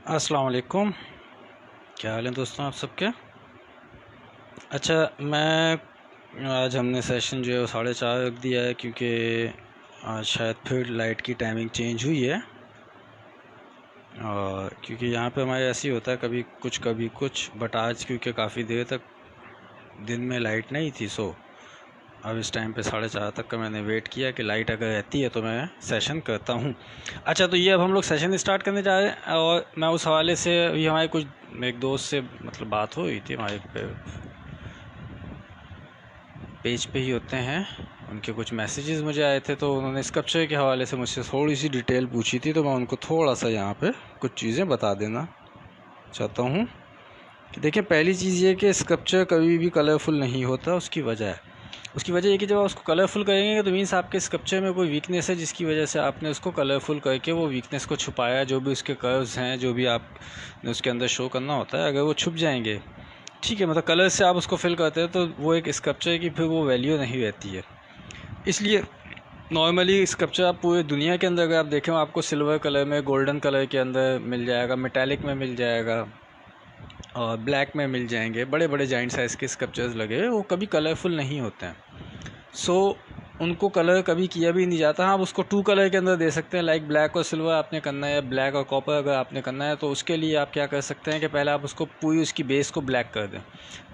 अस्सलाम वालेकुम। क्या हाल है दोस्तों आप सबके। अच्छा, मैं आज हमने सेशन जो है वो 4:30 रख दिया है क्योंकि आज शायद फिर लाइट की टाइमिंग चेंज हुई है। और क्योंकि यहाँ पे हमारे ऐसे ही होता है, कभी कुछ, बट आज क्योंकि काफ़ी देर तक दिन में लाइट नहीं थी, सो अब इस टाइम पे 4:30 तक का मैंने वेट किया कि लाइट अगर रहती है तो मैं सेशन करता हूँ। अच्छा, तो ये अब हम लोग सेशन स्टार्ट करने जा रहे हैं और मैं उस हवाले से अभी हमारे कुछ एक दोस्त से मतलब बात हो रही थी, हमारे पेज पे ही होते हैं, उनके कुछ मैसेजेस मुझे आए थे, तो उन्होंने स्कल्पचर के हवाले से मुझसे थोड़ी सी डिटेल पूछी थी, तो मैं उनको थोड़ा सा यहाँ पे कुछ चीज़ें बता देना चाहता हूँ कि देखिए, पहली चीज़ ये कि स्कल्पचर कभी भी कलरफुल नहीं होता। उसकी वजह ये कि जब आप उसको कलरफुल करेंगे तो मीन्स आपके स्कल्पचर में कोई वीकनेस है, जिसकी वजह से आपने उसको कलरफुल करके वो वीकनेस को छुपाया। जो भी उसके कर्व्स हैं, जो भी आपने उसके अंदर शो करना होता है, अगर वो छुप जाएंगे, ठीक है, मतलब कलर से आप उसको फिल करते हैं, तो वो एक स्कल्पचर की फिर वो वैल्यू नहीं रहती है। इसलिए नॉर्मली स्कल्पचर आप पूरे दुनिया के अंदर अगर आप देखें, आपको सिल्वर कलर में, गोल्डन कलर के अंदर मिल जाएगा, मेटालिक में मिल जाएगा और ब्लैक में मिल जाएंगे। बड़े बड़े जाइंट साइज़ के स्कल्पचर्स लगे वो कभी कलरफुल नहीं होते हैं। सो उनको कलर कभी किया भी नहीं जाता। हाँ, आप उसको 2 कलर के अंदर दे सकते हैं, लाइक ब्लैक और सिल्वर आपने करना है, या ब्लैक और कॉपर अगर आपने करना है, तो उसके लिए आप क्या कर सकते हैं कि पहले आप उसको पूरी उसकी बेस को ब्लैक कर दें,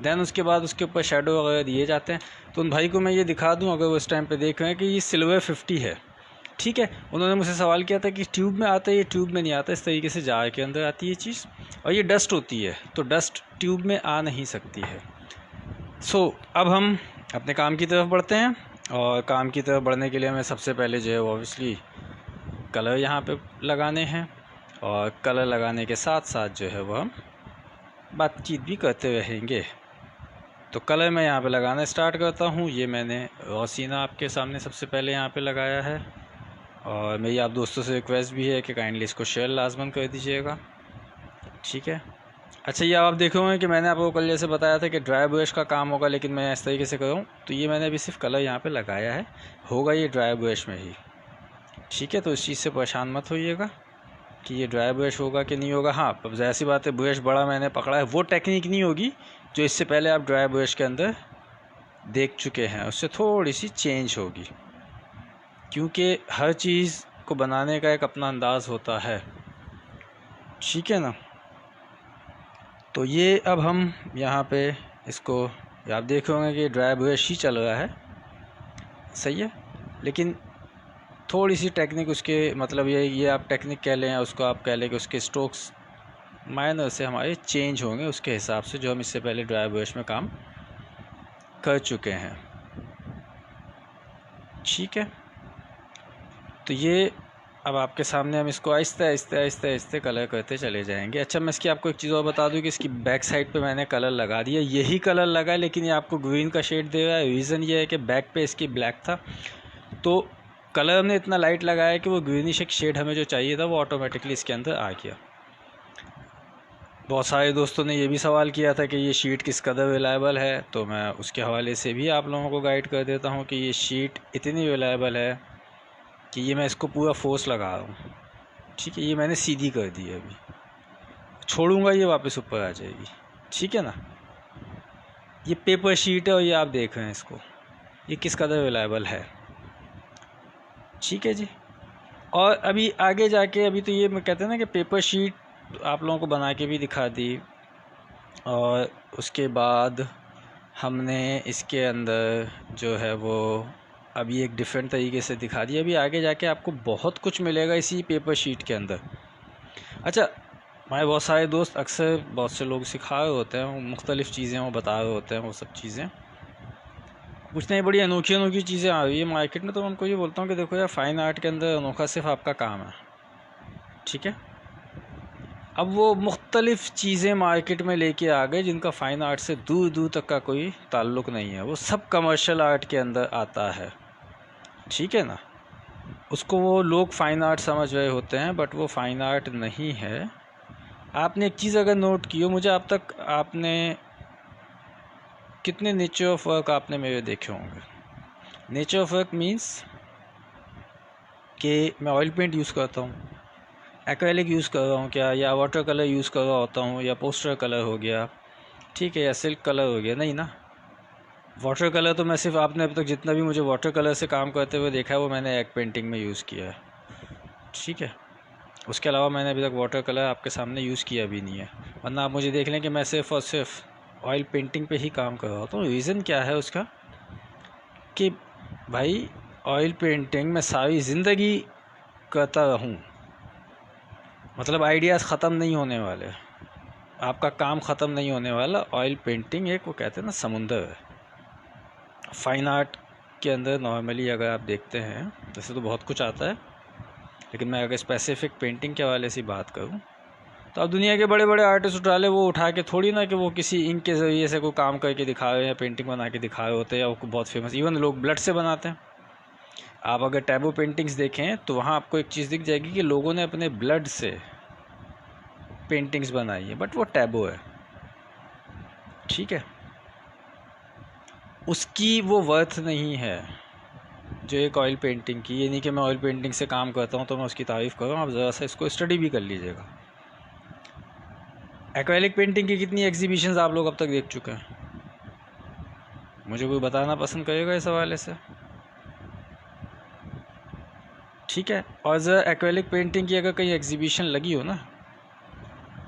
देन उसके बाद उसके ऊपर शेडो वगैरह दिए जाते हैं। तो उन भाई को मैं ये दिखा दूँ, अगर वो इस टाइम पर देख रहे हैं, कि ये सिल्वर 50 है, ठीक है। उन्होंने मुझसे सवाल किया था कि ट्यूब में आता है, ये ट्यूब में नहीं आता, इस तरीके से जार के अंदर आती है चीज़, और ये डस्ट होती है, तो डस्ट ट्यूब में आ नहीं सकती है। सो अब हम अपने काम की तरफ बढ़ते हैं, और काम की तरफ बढ़ने के लिए हमें सबसे पहले जो है वो ऑब्वियसली कलर यहाँ पे लगाने हैं, और कलर लगाने के साथ साथ जो है वो हम बातचीत भी करते रहेंगे। तो कलर मैं यहाँ पे लगाना स्टार्ट करता हूँ। ये मैंने रोसीना आपके सामने सबसे पहले यहाँ पे लगाया है, और मेरी आप दोस्तों से रिक्वेस्ट भी है कि काइंडली इसको शेयर लाजमन कर दीजिएगा, ठीक है। अच्छा, ये आप देखे होंगे कि मैंने आपको कल जैसे बताया था कि ड्राई ब्रश का काम होगा, लेकिन मैं इस तरीके से करूँ, तो ये मैंने अभी सिर्फ कलर यहाँ पे लगाया है, होगा ये ड्राई ब्रश में ही, ठीक है। तो इस चीज़ से परेशान मत होइएगा कि ये ड्राई ब्रश होगा कि नहीं होगा। हाँ, अब ऐसी बात है, ब्रश बड़ा मैंने पकड़ा है, वो टेक्निक नहीं होगी जो इससे पहले आप ड्राई ब्रश के अंदर देख चुके हैं, उससे थोड़ी सी चेंज होगी, क्योंकि हर चीज़ को बनाने का एक अपना अंदाज़ होता है, ठीक है ना। तो ये अब हम यहाँ पे इसको, आप देख होंगे कि ड्राई ब्रश ही चल रहा है, सही है, लेकिन थोड़ी सी टेक्निक उसके, मतलब ये आप टेक्निक कह लें, उसको आप कह लें कि उसके स्ट्रोक्स माइनर से हमारे चेंज होंगे उसके हिसाब से, जो हम इससे पहले ड्राई ब्रश में काम कर चुके हैं, ठीक है। तो ये अब आपके सामने हम इसको आहिस्ते आहिस्ते आहिस्ते आहिस्ते कलर करते चले जाएंगे। अच्छा, मैं इसकी आपको एक चीज़ और बता दूं कि इसकी बैक साइड पे मैंने कलर लगा दिया, यही कलर लगा है, लेकिन ये आपको ग्रीन का शेड दे रहा है। रीज़न ये है कि बैक पे इसकी ब्लैक था, तो कलर हमने इतना लाइट लगाया कि वो ग्रीनिश एक शेड हमें जो चाहिए था वो ऑटोमेटिकली इसके अंदर आ गया। बहुत सारे दोस्तों ने ये भी सवाल किया था कि ये शीट किस कदर रिलायबल है, तो मैं उसके हवाले से भी आप लोगों को गाइड कर देता हूँ कि ये शीट इतनी रिलायबल है कि ये मैं इसको पूरा फोर्स लगा रहा हूँ, ठीक है। ये मैंने सीधी कर दी है, अभी छोड़ूंगा ये वापस ऊपर आ जाएगी, ठीक है ना। ये पेपर शीट है और ये आप देख रहे हैं इसको, ये किस कदर रिलायबल है, ठीक है जी। और अभी आगे जाके, अभी तो ये मैं कहते हैं ना कि पेपर शीट आप लोगों को बना के भी दिखा दी, और उसके बाद हमने इसके अंदर जो है वो अभी एक डिफरेंट तरीके से दिखा दी। अभी आगे जाके आपको बहुत कुछ मिलेगा इसी पेपर शीट के अंदर। अच्छा, हमारे बहुत सारे दोस्त अक्सर बहुत से लोग सिखा रहे होते हैं, मुख्तलिफ़ चीज़ें वो बता रहे होते हैं, वो सब चीज़ें कुछ नहीं, बड़ी अनोखी अनोखी चीज़ें आ रही है मार्केट में। तो उनको ये बोलता हूँ कि देखो यार, फ़ाइन आर्ट के अंदर अनोखा सिर्फ आपका काम है, ठीक है। अब वो मुख्तलिफ़ चीज़ें मार्केट में लेके आ गए जिनका फ़ाइन आर्ट से दूर दूर तक का कोई ताल्लुक़ नहीं है, वो सब कमर्शियल आर्ट के अंदर आता है, ठीक है ना। उसको वो लोग फ़ाइन आर्ट समझ रहे होते हैं, बट वो फ़ाइन आर्ट नहीं है। आपने एक चीज़ अगर नोट की हो, मुझे अब तक आपने कितने नेचर ऑफ वर्क आपने मेरे देखे होंगे। नेचर ऑफ वर्क मीन्स कि मैं ऑयल पेंट यूज़ करता हूँ, एक्रेलिक यूज़ कर रहा हूँ क्या, या वाटर कलर यूज़ कर रहा होता हूँ, या पोस्टर कलर हो गया, ठीक है, या सिल्क कलर हो गया, नहीं ना। वाटर कलर तो मैं सिर्फ, आपने अब तक जितना भी मुझे वाटर कलर से काम करते हुए देखा है वो मैंने एक पेंटिंग में यूज़ किया है, ठीक है। उसके अलावा मैंने अभी तक वाटर कलर आपके सामने यूज़ किया भी नहीं है। वरना आप मुझे देख लें कि मैं सिर्फ और सिर्फ ऑयल पेंटिंग पे ही काम कर रहा होता हूँ। रीज़न क्या है उसका कि भाई ऑयल पेंटिंग में सारी ज़िंदगी करता रहूँ, मतलब आइडियाज़ ख़त्म नहीं होने वाले, आपका काम ख़त्म नहीं होने वाला। ऑयल पेंटिंग एक, वो कहते हैं ना, समुंदर है। फ़ाइन आर्ट के अंदर नॉर्मली अगर आप देखते हैं, वैसे तो बहुत कुछ आता है, लेकिन मैं अगर स्पेसिफिक पेंटिंग के हवाले से बात करूँ तो अब दुनिया के बड़े बड़े आर्टिस्ट उठा ले, वो उठा के थोड़ी ना कि वो किसी इंक के ज़रिए से कोई काम करके दिखा रहे हैं या पेंटिंग बना के दिखा रहे होते हैं, या वो बहुत फेमस, इवन लोग ब्लड से बनाते हैं। आप अगर टैबू पेंटिंग्स देखें तो वहाँ आपको एक चीज़ दिख जाएगी कि लोगों ने अपने ब्लड से पेंटिंग्स बनाई है, बट वो टैबू है, ठीक है। उसकी वो वर्थ नहीं है जो एक ऑयल पेंटिंग की। ये नहीं कि मैं ऑयल पेंटिंग से काम करता हूँ तो मैं उसकी तारीफ़ कर रहा हूँ, आप ज़रा सा इसको स्टडी भी कर लीजिएगा। एक्रेलिक पेंटिंग की कितनी एग्जीबिशंस आप लोग अब तक देख चुके हैं, मुझे कोई बताना पसंद करेगा इस हवाले से, ठीक है। और ज़रा एक्रेलिक पेंटिंग की अगर कहीं एग्जीबिशन लगी हो ना,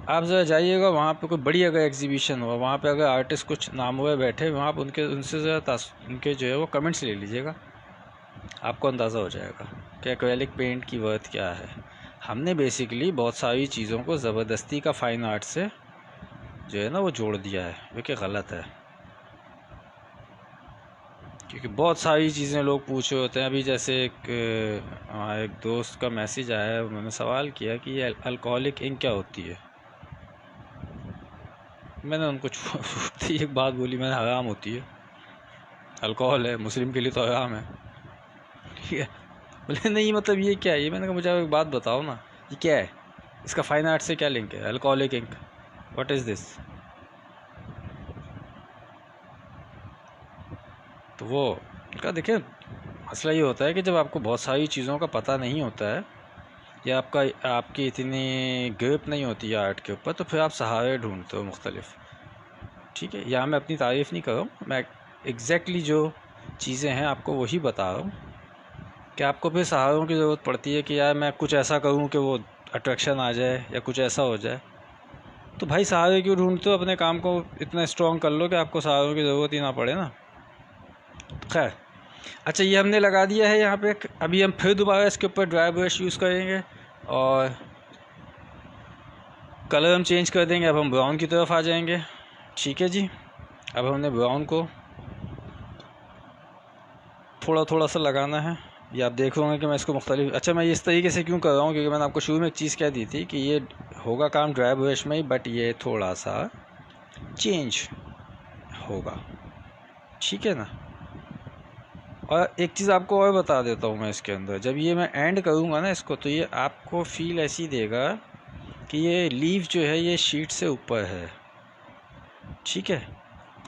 आप ज़रा जाइएगा वहाँ पे, कोई बड़ी अगर एग्जीबिशन हो, वहाँ पे अगर आर्टिस्ट कुछ नाम हुए बैठे, वहाँ आप उनसे ज़रा उनके जो है वो कमेंट्स ले लीजिएगा, आपको अंदाज़ा हो जाएगा कि एक्रेलिक पेंट की वर्थ क्या है। हमने बेसिकली बहुत सारी चीज़ों को ज़बरदस्ती का फ़ाइन आर्ट से जो है ना वो जोड़ दिया है, जो कि गलत है। क्योंकि बहुत सारी चीज़ें लोग पूछ रहे होते हैं। अभी जैसे एक दोस्त का मैसेज आया है, उन्होंने सवाल किया कि ये अल्कोहलिक इंक क्या होती है। मैंने उनको एक बात बोली, मैंने हराम होती है, अल्कोहल है, मुस्लिम के लिए तो हराम है, ठीक है। बोले नहीं मतलब ये क्या है ये, मैंने कहा मुझे एक बात बताओ ना, ये क्या है, इसका फाइन आर्ट से क्या लिंक है, alcoholic ink, what is this. तो वो उनका देखिए, मसला ये होता है कि जब आपको बहुत सारी चीज़ों का पता नहीं होता है, या आपकी इतनी ग्रिप नहीं होती है आर्ट के ऊपर, तो फिर आप सहारे ढूंढते हो मुख्तलिफ, ठीक है। यहाँ मैं अपनी तारीफ़ नहीं कर रहा हूँ, मैं एग्जैक्टली जो चीज़ें हैं आपको वही बता रहा हूँ कि आपको फिर सहारों की ज़रूरत पड़ती है कि यार मैं कुछ ऐसा करूँ कि वो अट्रैक्शन आ जाए या कुछ ऐसा हो जाए। तो भाई सहारे क्यों ढूंढते हो, अपने काम को इतना स्ट्रॉन्ग कर लो कि आपको सहारों की ज़रूरत ही ना पड़े ना। खैर, अच्छा ये हमने लगा दिया है यहाँ पे। अभी हम फिर दोबारा इसके ऊपर ड्राई ब्रश यूज़ करेंगे और कलर हम चेंज कर देंगे। अब हम ब्राउन की तरफ आ जाएंगे, ठीक है जी। अब हमने ब्राउन को थोड़ा थोड़ा सा लगाना है। ये आप देख रहे कि मैं इसको मुख्तलिफ, अच्छा मैं इस तरीके से क्यों कर रहा हूँ, क्योंकि मैंने आपको शुरू में एक चीज़ कह दी थी कि ये होगा काम ड्राई ब्रश में ही, बट ये थोड़ा सा चेंज होगा, ठीक है ना। और एक चीज़ आपको और बता देता हूँ मैं इसके अंदर, जब ये मैं एंड करूँगा ना इसको, तो ये आपको फील ऐसी देगा कि ये लीफ जो है ये शीट से ऊपर है, ठीक है।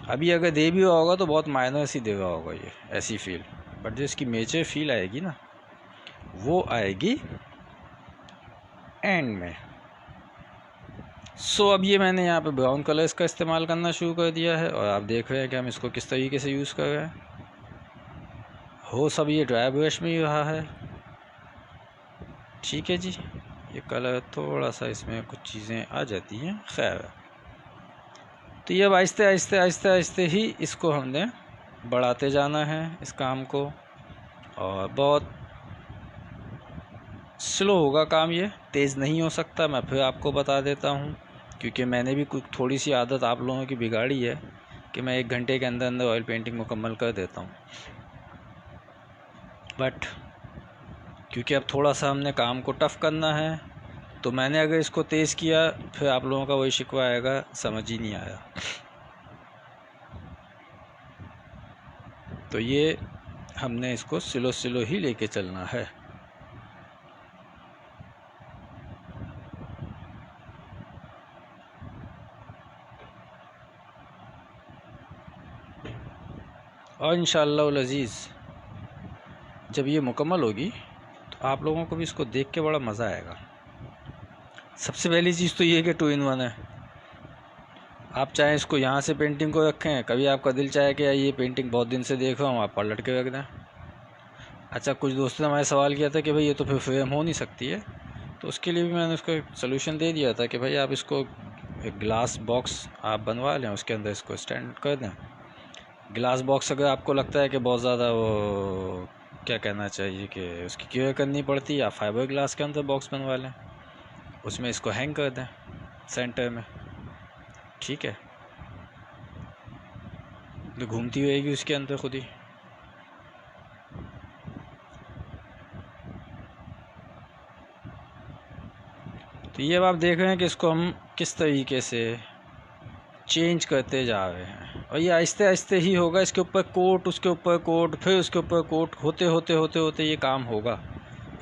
अभी अगर दे भी रहा होगा तो बहुत माइनर सी दे रहा होगा ये ऐसी फील, बट जो इसकी मेजर फील आएगी ना वो आएगी एंड में। सो अब ये मैंने यहाँ पे ब्राउन कलर इसका इस्तेमाल करना शुरू कर दिया है और आप देख रहे हैं कि हम इसको किस तरीके से यूज़ कर रहे हैं। हो सब ये ड्राई ब्रश में ही रहा है, ठीक है जी। ये कलर थोड़ा सा इसमें कुछ चीज़ें आ जाती हैं, खैर। तो ये अब आहिस्ते आहिस्ते आहिस्ते आहिस्ते ही इसको हमने बढ़ाते जाना है इस काम को, और बहुत स्लो होगा काम, ये तेज़ नहीं हो सकता। मैं फिर आपको बता देता हूँ, क्योंकि मैंने भी कुछ थोड़ी सी आदत आप लोगों की बिगाड़ी है कि मैं 1 घंटे के अंदर अंदर ऑयल पेंटिंग मुकम्मल कर देता हूँ, बट क्योंकि अब थोड़ा सा हमने काम को टफ़ करना है, तो मैंने अगर इसको तेज़ किया फिर आप लोगों का वही शिकवा आएगा, समझ ही नहीं आया। तो ये हमने इसको स्लो स्लो ही लेके चलना है। और इंशाअल्लाह अज़ीज़ जब ये मुकम्मल होगी तो आप लोगों को भी इसको देख के बड़ा मज़ा आएगा। सबसे पहली चीज़ तो ये है कि 2 in 1 है। आप चाहें इसको यहाँ से पेंटिंग को रखें, कभी आपका दिल चाहे कि ये पेंटिंग बहुत दिन से देख रहा हूँ, आप पलट के रख दें। अच्छा, कुछ दोस्तों ने हमारे सवाल किया था कि भाई ये तो फिर फ्रेम हो नहीं सकती है, तो उसके लिए भी मैंने उसको एक सोल्यूशन दे दिया था कि भाई आप इसको एक ग्लास बॉक्स आप बनवा लें, उसके अंदर इसको स्टैंड कर दें। ग्लास बॉक्स अगर आपको लगता है कि बहुत ज़्यादा वो क्या कहना चाहिए कि उसकी केयर करनी पड़ती है, आप फाइबर ग्लास के अंदर बॉक्स बनवा लें, उसमें इसको हैंग कर दें सेंटर में। ठीक है, तो घूमती रहेगी उसके अंदर खुद ही। तो ये अब आप देख रहे हैं कि इसको हम किस तरीके से चेंज करते जा रहे हैं, और ये आहिस्ते आहिस्ते ही होगा। इसके ऊपर कोट, उसके ऊपर कोट, फिर उसके ऊपर कोट, होते होते होते होते ये काम होगा।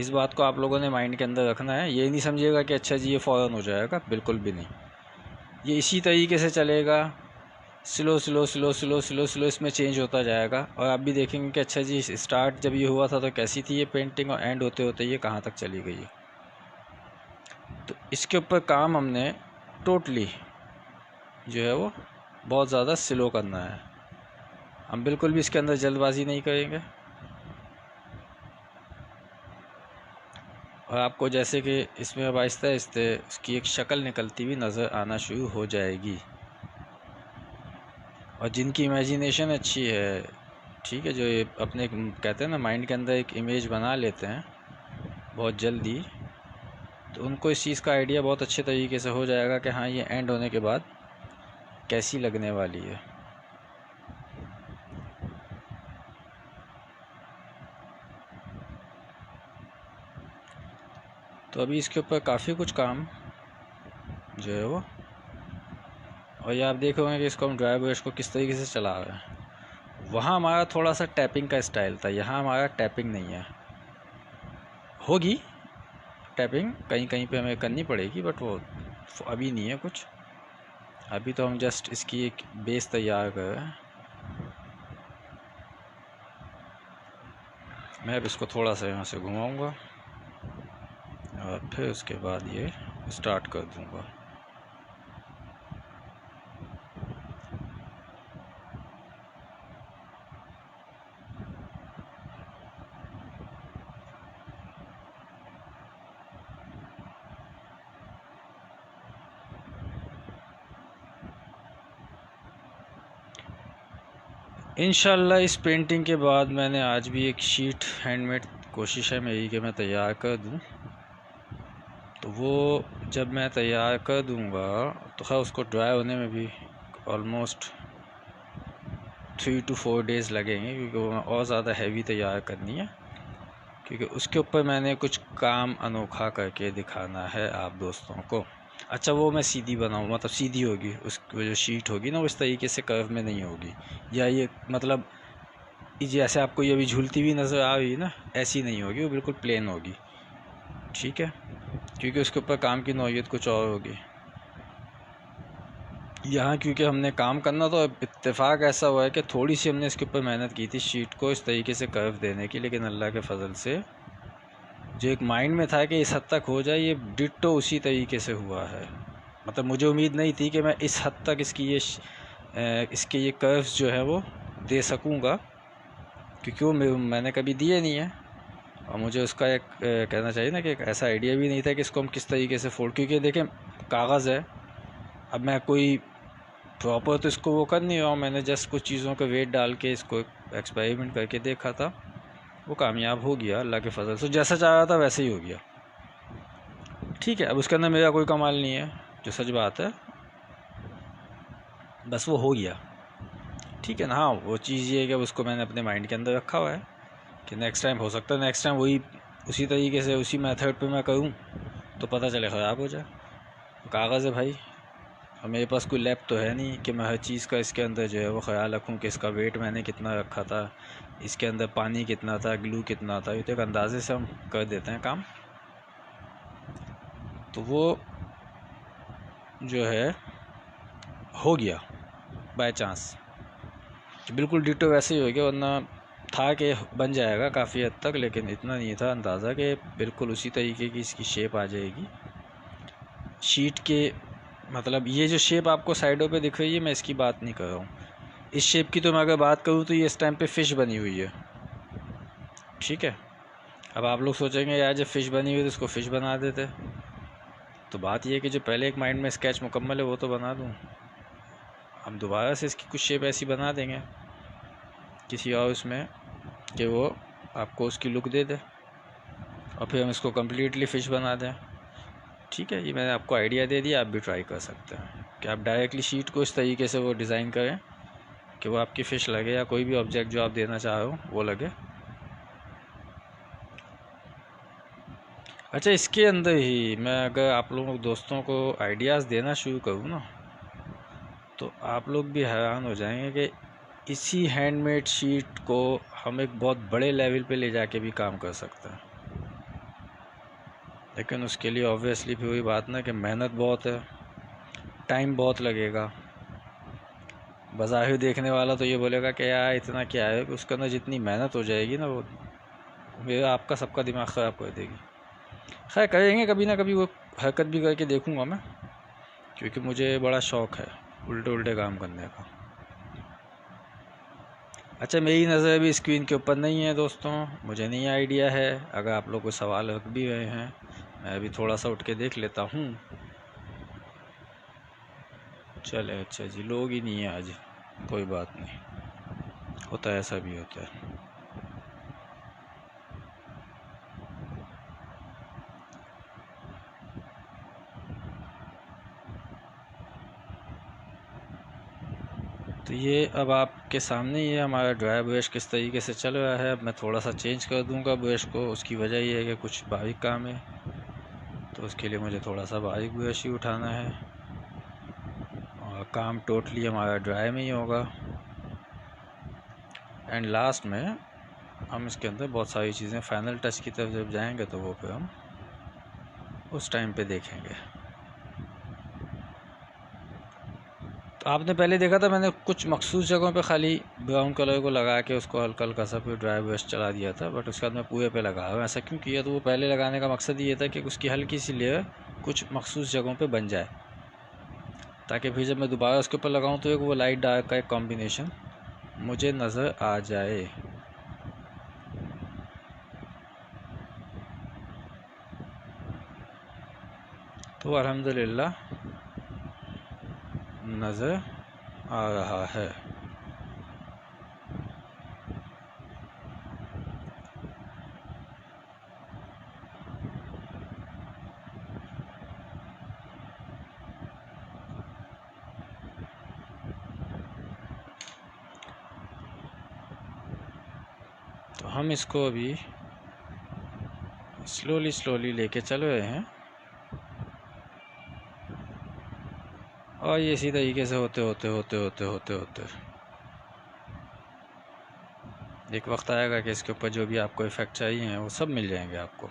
इस बात को आप लोगों ने माइंड के अंदर रखना है। ये नहीं समझिएगा कि अच्छा जी ये फ़ौरन हो जाएगा, बिल्कुल भी नहीं। ये इसी तरीके से चलेगा, slow slow slow slow slow slow इसमें चेंज होता जाएगा। और आप भी देखेंगे कि अच्छा जी स्टार्ट जब ये हुआ था तो कैसी थी ये पेंटिंग, और एंड होते होते ये कहाँ तक चली गई है। तो इसके ऊपर काम हमने टोटली जो है वो बहुत ज़्यादा स्लो करना है। हम बिल्कुल भी इसके अंदर जल्दबाजी नहीं करेंगे। और आपको जैसे कि इसमें अब आहिस्ते आहिस्ते उसकी एक शक्ल निकलती हुई नज़र आना शुरू हो जाएगी। और जिनकी इमेजिनेशन अच्छी है, ठीक है, जो ये अपने कहते हैं ना माइंड के अंदर एक इमेज बना लेते हैं बहुत जल्दी, तो उनको इस चीज़ का आइडिया बहुत अच्छे तरीके से हो जाएगा कि हाँ ये एंड होने के बाद कैसी लगने वाली है। तो अभी इसके ऊपर काफ़ी कुछ काम जो है वो, और ये आप देख रहे हैं कि इसको हम ड्राई ब्रश को किस तरीके से चला रहे हैं। वहाँ हमारा थोड़ा सा टैपिंग का स्टाइल था, यहाँ हमारा टैपिंग नहीं है। होगी टैपिंग कहीं कहीं पे हमें करनी पड़ेगी, बट वो अभी नहीं है कुछ। अभी तो हम जस्ट इसकी एक बेस तैयार कर रहे हैं। मैं अब इसको थोड़ा सा यहाँ से घुमाऊँगा और फिर उसके बाद ये स्टार्ट कर दूँगा। इंशाल्लाह इस पेंटिंग के बाद मैंने आज भी एक शीट हैंडमेड कोशिश है मेरी कि मैं तैयार कर दूं। तो वो जब मैं तैयार कर दूंगा तो खैर उसको ड्राई होने में भी ऑलमोस्ट 3 to 4 डेज़ लगेंगे, क्योंकि वो और ज़्यादा हैवी तैयार करनी है, क्योंकि उसके ऊपर मैंने कुछ काम अनोखा करके दिखाना है आप दोस्तों को। अच्छा, वो मैं सीधी बनाऊँ, मतलब सीधी होगी, उस जो शीट होगी ना वो इस तरीके से कर्व में नहीं होगी, या ये मतलब जैसे आपको ये अभी झूलती हुई नज़र आ रही है ना, ऐसी नहीं होगी, वो बिल्कुल प्लेन होगी। ठीक है, क्योंकि उसके ऊपर काम की नौइयत कुछ और होगी। यहाँ क्योंकि हमने काम करना, तो इत्तेफाक ऐसा हुआ है कि थोड़ी सी हमने इसके ऊपर मेहनत की थी शीट को इस तरीके से कर्व देने की, लेकिन अल्लाह के फजल से जो एक माइंड में था कि इस हद तक हो जाए, ये डिट्टो उसी तरीके से हुआ है। मतलब मुझे उम्मीद नहीं थी कि मैं इस हद तक इसके ये कर्व्स जो है वो दे सकूँगा, क्योंकि वो मैंने कभी दिए नहीं है। और मुझे उसका एक कहना चाहिए ना कि एक ऐसा आइडिया भी नहीं था कि इसको हम किस तरीके से फोल्ड, क्योंकि देखें कागज़ है, अब मैं कोई प्रॉपर तो इसको वो कर नहीं रहा हूँ, मैंने जस्ट कुछ चीज़ों का वेट डाल के इसको एक्सपेरिमेंट करके देखा था, वो कामयाब हो गया अल्लाह के फजल से। जैसा चाह रहा था वैसे ही हो गया। ठीक है, अब उसके अंदर मेरा कोई कमाल नहीं है, जो सच बात है, बस वो हो गया। ठीक है ना। हाँ, वो चीज़ ये है कि उसको मैंने अपने माइंड के अंदर रखा हुआ है कि नेक्स्ट टाइम हो सकता है नेक्स्ट टाइम वही उसी तरीके से उसी मेथड पे मैं करूँ तो पता चले ख़राब हो जाए। कागज़ है भाई, और मेरे पास कोई लैब तो है नहीं कि मैं हर चीज़ का इसके अंदर जो है वो ख्याल रखूँ कि इसका वेट मैंने कितना रखा था, इसके अंदर पानी कितना था, ग्लू कितना था। ये तो एक अंदाजे से हम कर देते हैं काम। तो वो जो है हो गया बाय चांस, बिल्कुल डिटो वैसे ही हो गया, वरना था कि बन जाएगा काफ़ी हद तक, लेकिन इतना नहीं था अंदाज़ा कि बिल्कुल उसी तरीके की इसकी शेप आ जाएगी। शीट के मतलब ये जो शेप आपको साइडों पे दिख रही है, मैं इसकी बात नहीं कर रहा हूँ। इस शेप की तो मैं अगर बात करूँ तो ये इस टाइम पे फ़िश बनी हुई है, ठीक है। अब आप लोग सोचेंगे यार जब फ़िश बनी हुई है तो इसको फ़िश बना देते, तो बात ये है कि जो पहले एक माइंड में स्केच मुकम्मल है वो तो बना दूँ, हम दोबारा से इसकी कुछ शेप ऐसी बना देंगे किसी और उसमें कि वो आपको उसकी लुक दे दे, और फिर हम इसको कम्प्लीटली फ़िश बना दें, ठीक है। ये मैंने आपको आइडिया दे दिया, आप भी ट्राई कर सकते हैं कि आप डायरेक्टली शीट को इस तरीके से वो डिज़ाइन करें कि वो आपकी फ़िश लगे, या कोई भी ऑब्जेक्ट जो आप देना चाह रहे हो वो लगे। अच्छा, इसके अंदर ही मैं अगर आप लोगों दोस्तों को आइडियाज़ देना शुरू करूँ ना, तो आप लोग भी हैरान हो जाएंगे कि इसी हैंडमेड शीट को हम एक बहुत बड़े लेवल पे ले जाके भी काम कर सकते हैं। लेकिन उसके लिए ऑब्वियसली भी वही बात ना कि मेहनत बहुत है, टाइम बहुत लगेगा। बज़ाहिर देखने वाला तो ये बोलेगा कि यार इतना क्या है, कि उसके अंदर जितनी मेहनत हो जाएगी ना वो मेरा आपका सबका दिमाग ख़राब कर देगी। खैर करेंगे कभी ना कभी, वो हरकत भी करके देखूँगा मैं, क्योंकि मुझे बड़ा शौक़ है उल्टे उल्टे काम करने का। अच्छा, मेरी नज़र भी स्क्रीन के ऊपर नहीं है दोस्तों, मुझे नहीं आइडिया है। अगर आप लोग कोई सवाल रख भी रहे हैं, मैं अभी थोड़ा सा उठ के देख लेता हूँ। चले, अच्छा जी, लोग ही नहीं है आज, कोई बात नहीं, होता है, ऐसा भी होता है। तो ये अब आपके सामने ये हमारा ड्राई ब्रश किस तरीके से चल रहा है। अब मैं थोड़ा सा चेंज कर दूंगा ब्रश को, उसकी वजह ये है कि कुछ बारीक काम है, तो उसके लिए मुझे थोड़ा सा बारीक ब्रश ही उठाना है, और काम टोटली हमारा ड्राई में ही होगा। एंड लास्ट में हम इसके अंदर बहुत सारी चीज़ें फाइनल टच की तरफ जब जाएंगे तो वो फिर हम उस टाइम पे देखेंगे। तो आपने पहले देखा था मैंने कुछ मखसूस जगहों पे खाली ब्राउन कलर को लगा के उसको हल्का हल्का सा फिर ड्राई ब्रश चला दिया था, बट उसके बाद मैं पूरे पे लगा रहा। ऐसा क्यों किया, तो वो पहले लगाने का मकसद ये था कि उसकी हल्की सी लेयर कुछ मखसूस जगहों पे बन जाए, ताकि फिर जब मैं दोबारा उसके ऊपर लगाऊँ तो एक वो लाइट डार्क का एक कॉम्बिनेशन मुझे नज़र आ जाए। तो अल्हम्दुलिल्लाह नज़र आ रहा है। तो हम इसको अभी स्लोली लेके चल रहे हैं, और ये इसी तरीके से होते एक वक्त आएगा कि इसके ऊपर जो भी आपको इफ़ेक्ट चाहिए हैं वो सब मिल जाएंगे आपको।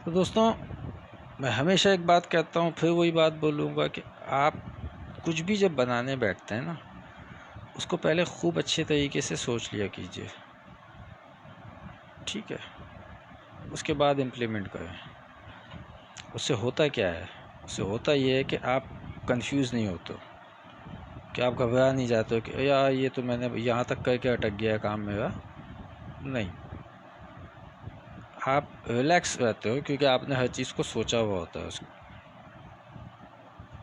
तो दोस्तों, मैं हमेशा एक बात कहता हूँ, फिर वही बात बोलूँगा कि आप कुछ भी जब बनाने बैठते हैं ना, उसको पहले खूब अच्छे तरीके से सोच लिया कीजिए, ठीक है। उसके बाद इम्प्लीमेंट करें। उससे होता क्या है, उससे होता ये है कि आप कंफ्यूज नहीं होते, कि आप घबरा नहीं जाते हो कि यार ये तो मैंने यहाँ तक करके अटक गया काम मेरा। नहीं, आप रिलैक्स रहते हो, क्योंकि आपने हर चीज़ को सोचा हुआ होता है उसको,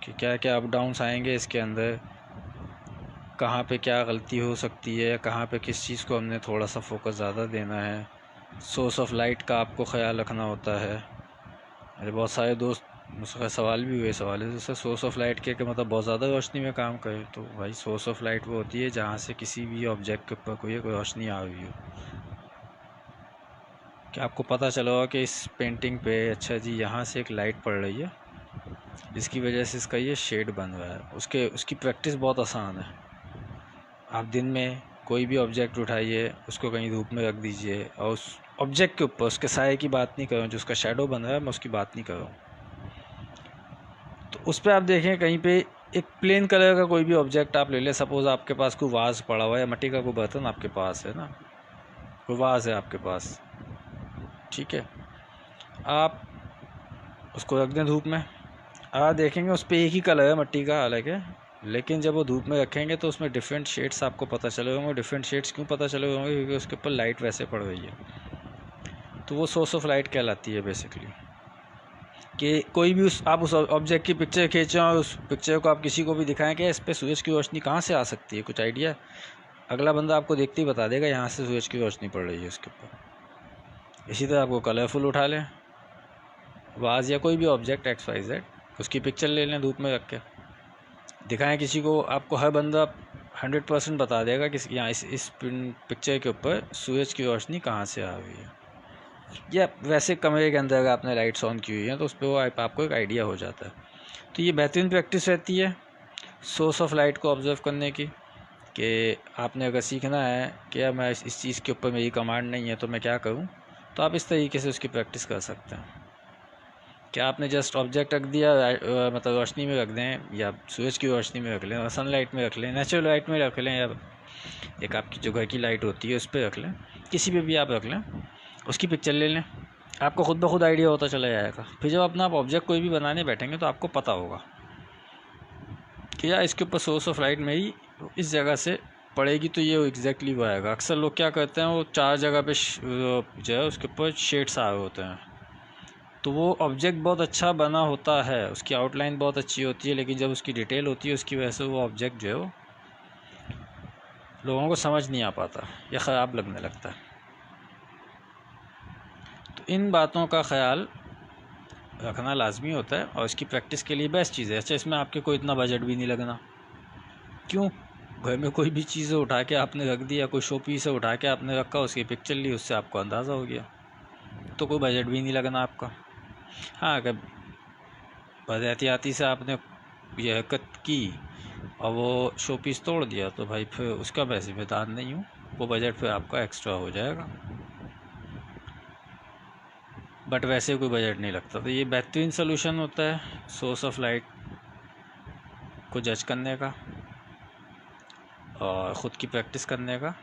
कि क्या क्या अप डाउन्स आएंगे इसके अंदर, कहाँ पे क्या गलती हो सकती है, कहाँ पे किस चीज़ को हमने थोड़ा सा फोकस ज़्यादा देना है। सोर्स ऑफ लाइट का आपको ख्याल रखना होता है। मेरे बहुत सारे दोस्त मुझसे सवाल भी हुए, सवाल है जैसे सोर्स ऑफ लाइट के मतलब बहुत ज़्यादा रोशनी में काम करे, तो भाई सोर्स ऑफ लाइट वो होती है जहाँ से किसी भी ऑब्जेक्ट के ऊपर कोई रोशनी आ रही हो, कि आपको पता चला होगा कि इस पेंटिंग पे अच्छा जी यहाँ से एक लाइट पड़ रही है, जिसकी वजह से इसका ये शेड बन रहा है। उसकी प्रैक्टिस बहुत आसान है। आप दिन में कोई भी ऑब्जेक्ट उठाइए, उसको कहीं धूप में रख दीजिए, और उस ऑब्जेक्ट के ऊपर उसके साए की बात नहीं कर रहा हूँ, जो उसका शेडो बन रहा है मैं उसकी बात नहीं कर रहा हूँ, तो उस पर आप देखें कहीं पे एक प्लेन कलर का कोई भी ऑब्जेक्ट आप ले लें, सपोज़ आपके पास कोई वाज पड़ा हुआ है या मिट्टी का कोई बर्तन आपके पास है ना, वो वाज है आपके पास, ठीक है। आप उसको रख दें धूप में, आप देखेंगे उस पर एक ही कलर है मट्टी का हालांकि, लेकिन जब वो धूप में रखेंगे तो उसमें डिफरेंट शेड्स आपको पता चले होंगे। डिफरेंट शेड्स क्यों पता चले होंगे? क्योंकि उसके ऊपर लाइट वैसे पड़ रही है, तो वो सोर्स ऑफ लाइट कहलाती है बेसिकली। कि कोई भी आप उस ऑब्जेक्ट की पिक्चर खींचें और उस पिक्चर को आप किसी को भी दिखाएं कि इस पर सूरज की रोशनी कहाँ से आ सकती है, कुछ आइडिया? अगला बंदा आपको देखते ही बता देगा यहाँ से सूरज की रोशनी पड़ रही है उसके ऊपर। इसी तरह आपको कलरफुल उठा लें, वाज या कोई भी ऑब्जेक्ट XYZ, उसकी पिक्चर ले लें धूप में रख के दिखाएं किसी को, आपको हर बंदा 100% बता देगा कि यहाँ इस पिक्चर के ऊपर सूरज की रोशनी कहाँ से आ रही है। या वैसे कमरे के अंदर अगर आपने लाइट्स ऑन की हुई हैं तो उस पर वो आपको एक आइडिया हो जाता है। तो ये बेहतरीन प्रैक्टिस रहती है सोर्स ऑफ लाइट को ऑब्जर्व करने की, कि आपने अगर सीखना है कि यार मैं इस चीज़ के ऊपर मेरी कमांड नहीं है तो मैं क्या करूं, तो आप इस तरीके से उसकी प्रैक्टिस कर सकते हैं। क्या आपने जस्ट ऑब्जेक्ट रख दिया, मतलब रोशनी में रख दें या सूरज की रोशनी में रख लें, सनलाइट में रख लें, नेचुरल लाइट में रख लें, या एक आपकी जो घर की लाइट होती है उस पर रख लें, किसी पे भी आप रख लें, उसकी पिक्चर ले लें, आपको खुद ब खुद आइडिया होता चला जाएगा। फिर जब अपना आप ऑब्जेक्ट कोई भी बनाने बैठेंगे तो आपको पता होगा कि यार इसके ऊपर सोर्स ऑफ लाइट मेरी इस जगह से पड़ेगी तो ये एग्जैक्टली वो आएगा। अक्सर लोग क्या करते हैं, वो 4 जगह पे जो है उसके ऊपर शेड्स आए होते हैं, तो वो ऑब्जेक्ट बहुत अच्छा बना होता है, उसकी आउटलाइन बहुत अच्छी होती है, लेकिन जब उसकी डिटेल होती है उसकी वजह से वो ऑब्जेक्ट जो है वो लोगों को समझ नहीं आ पाता या ख़राब लगने लगता है। तो इन बातों का ख्याल रखना लाजमी होता है और इसकी प्रैक्टिस के लिए बेस्ट चीज़ है। अच्छा, इसमें आपके कोई इतना बजट भी नहीं लगना। क्यों? घर में कोई भी चीज़ें उठा के आपने रख दी या कोई शो पीस है उठा के आपने रखा, उसकी पिक्चर ली, उससे आपको अंदाज़ा हो गया, तो कोई बजट भी नहीं लगना आपका। हाँ, अगर बदएहतियाती से आपने यह हरकत की और वो शो पीस तोड़ दिया तो भाई फिर उसका मैं जिम्मेदार नहीं हूँ, वो बजट फिर आपका एक्स्ट्रा हो जाएगा। बट वैसे कोई बजट नहीं लगता। तो ये बेहतरीन सोल्यूशन होता है सोर्स ऑफ लाइट को जज करने का और ख़ुद की प्रैक्टिस करने का।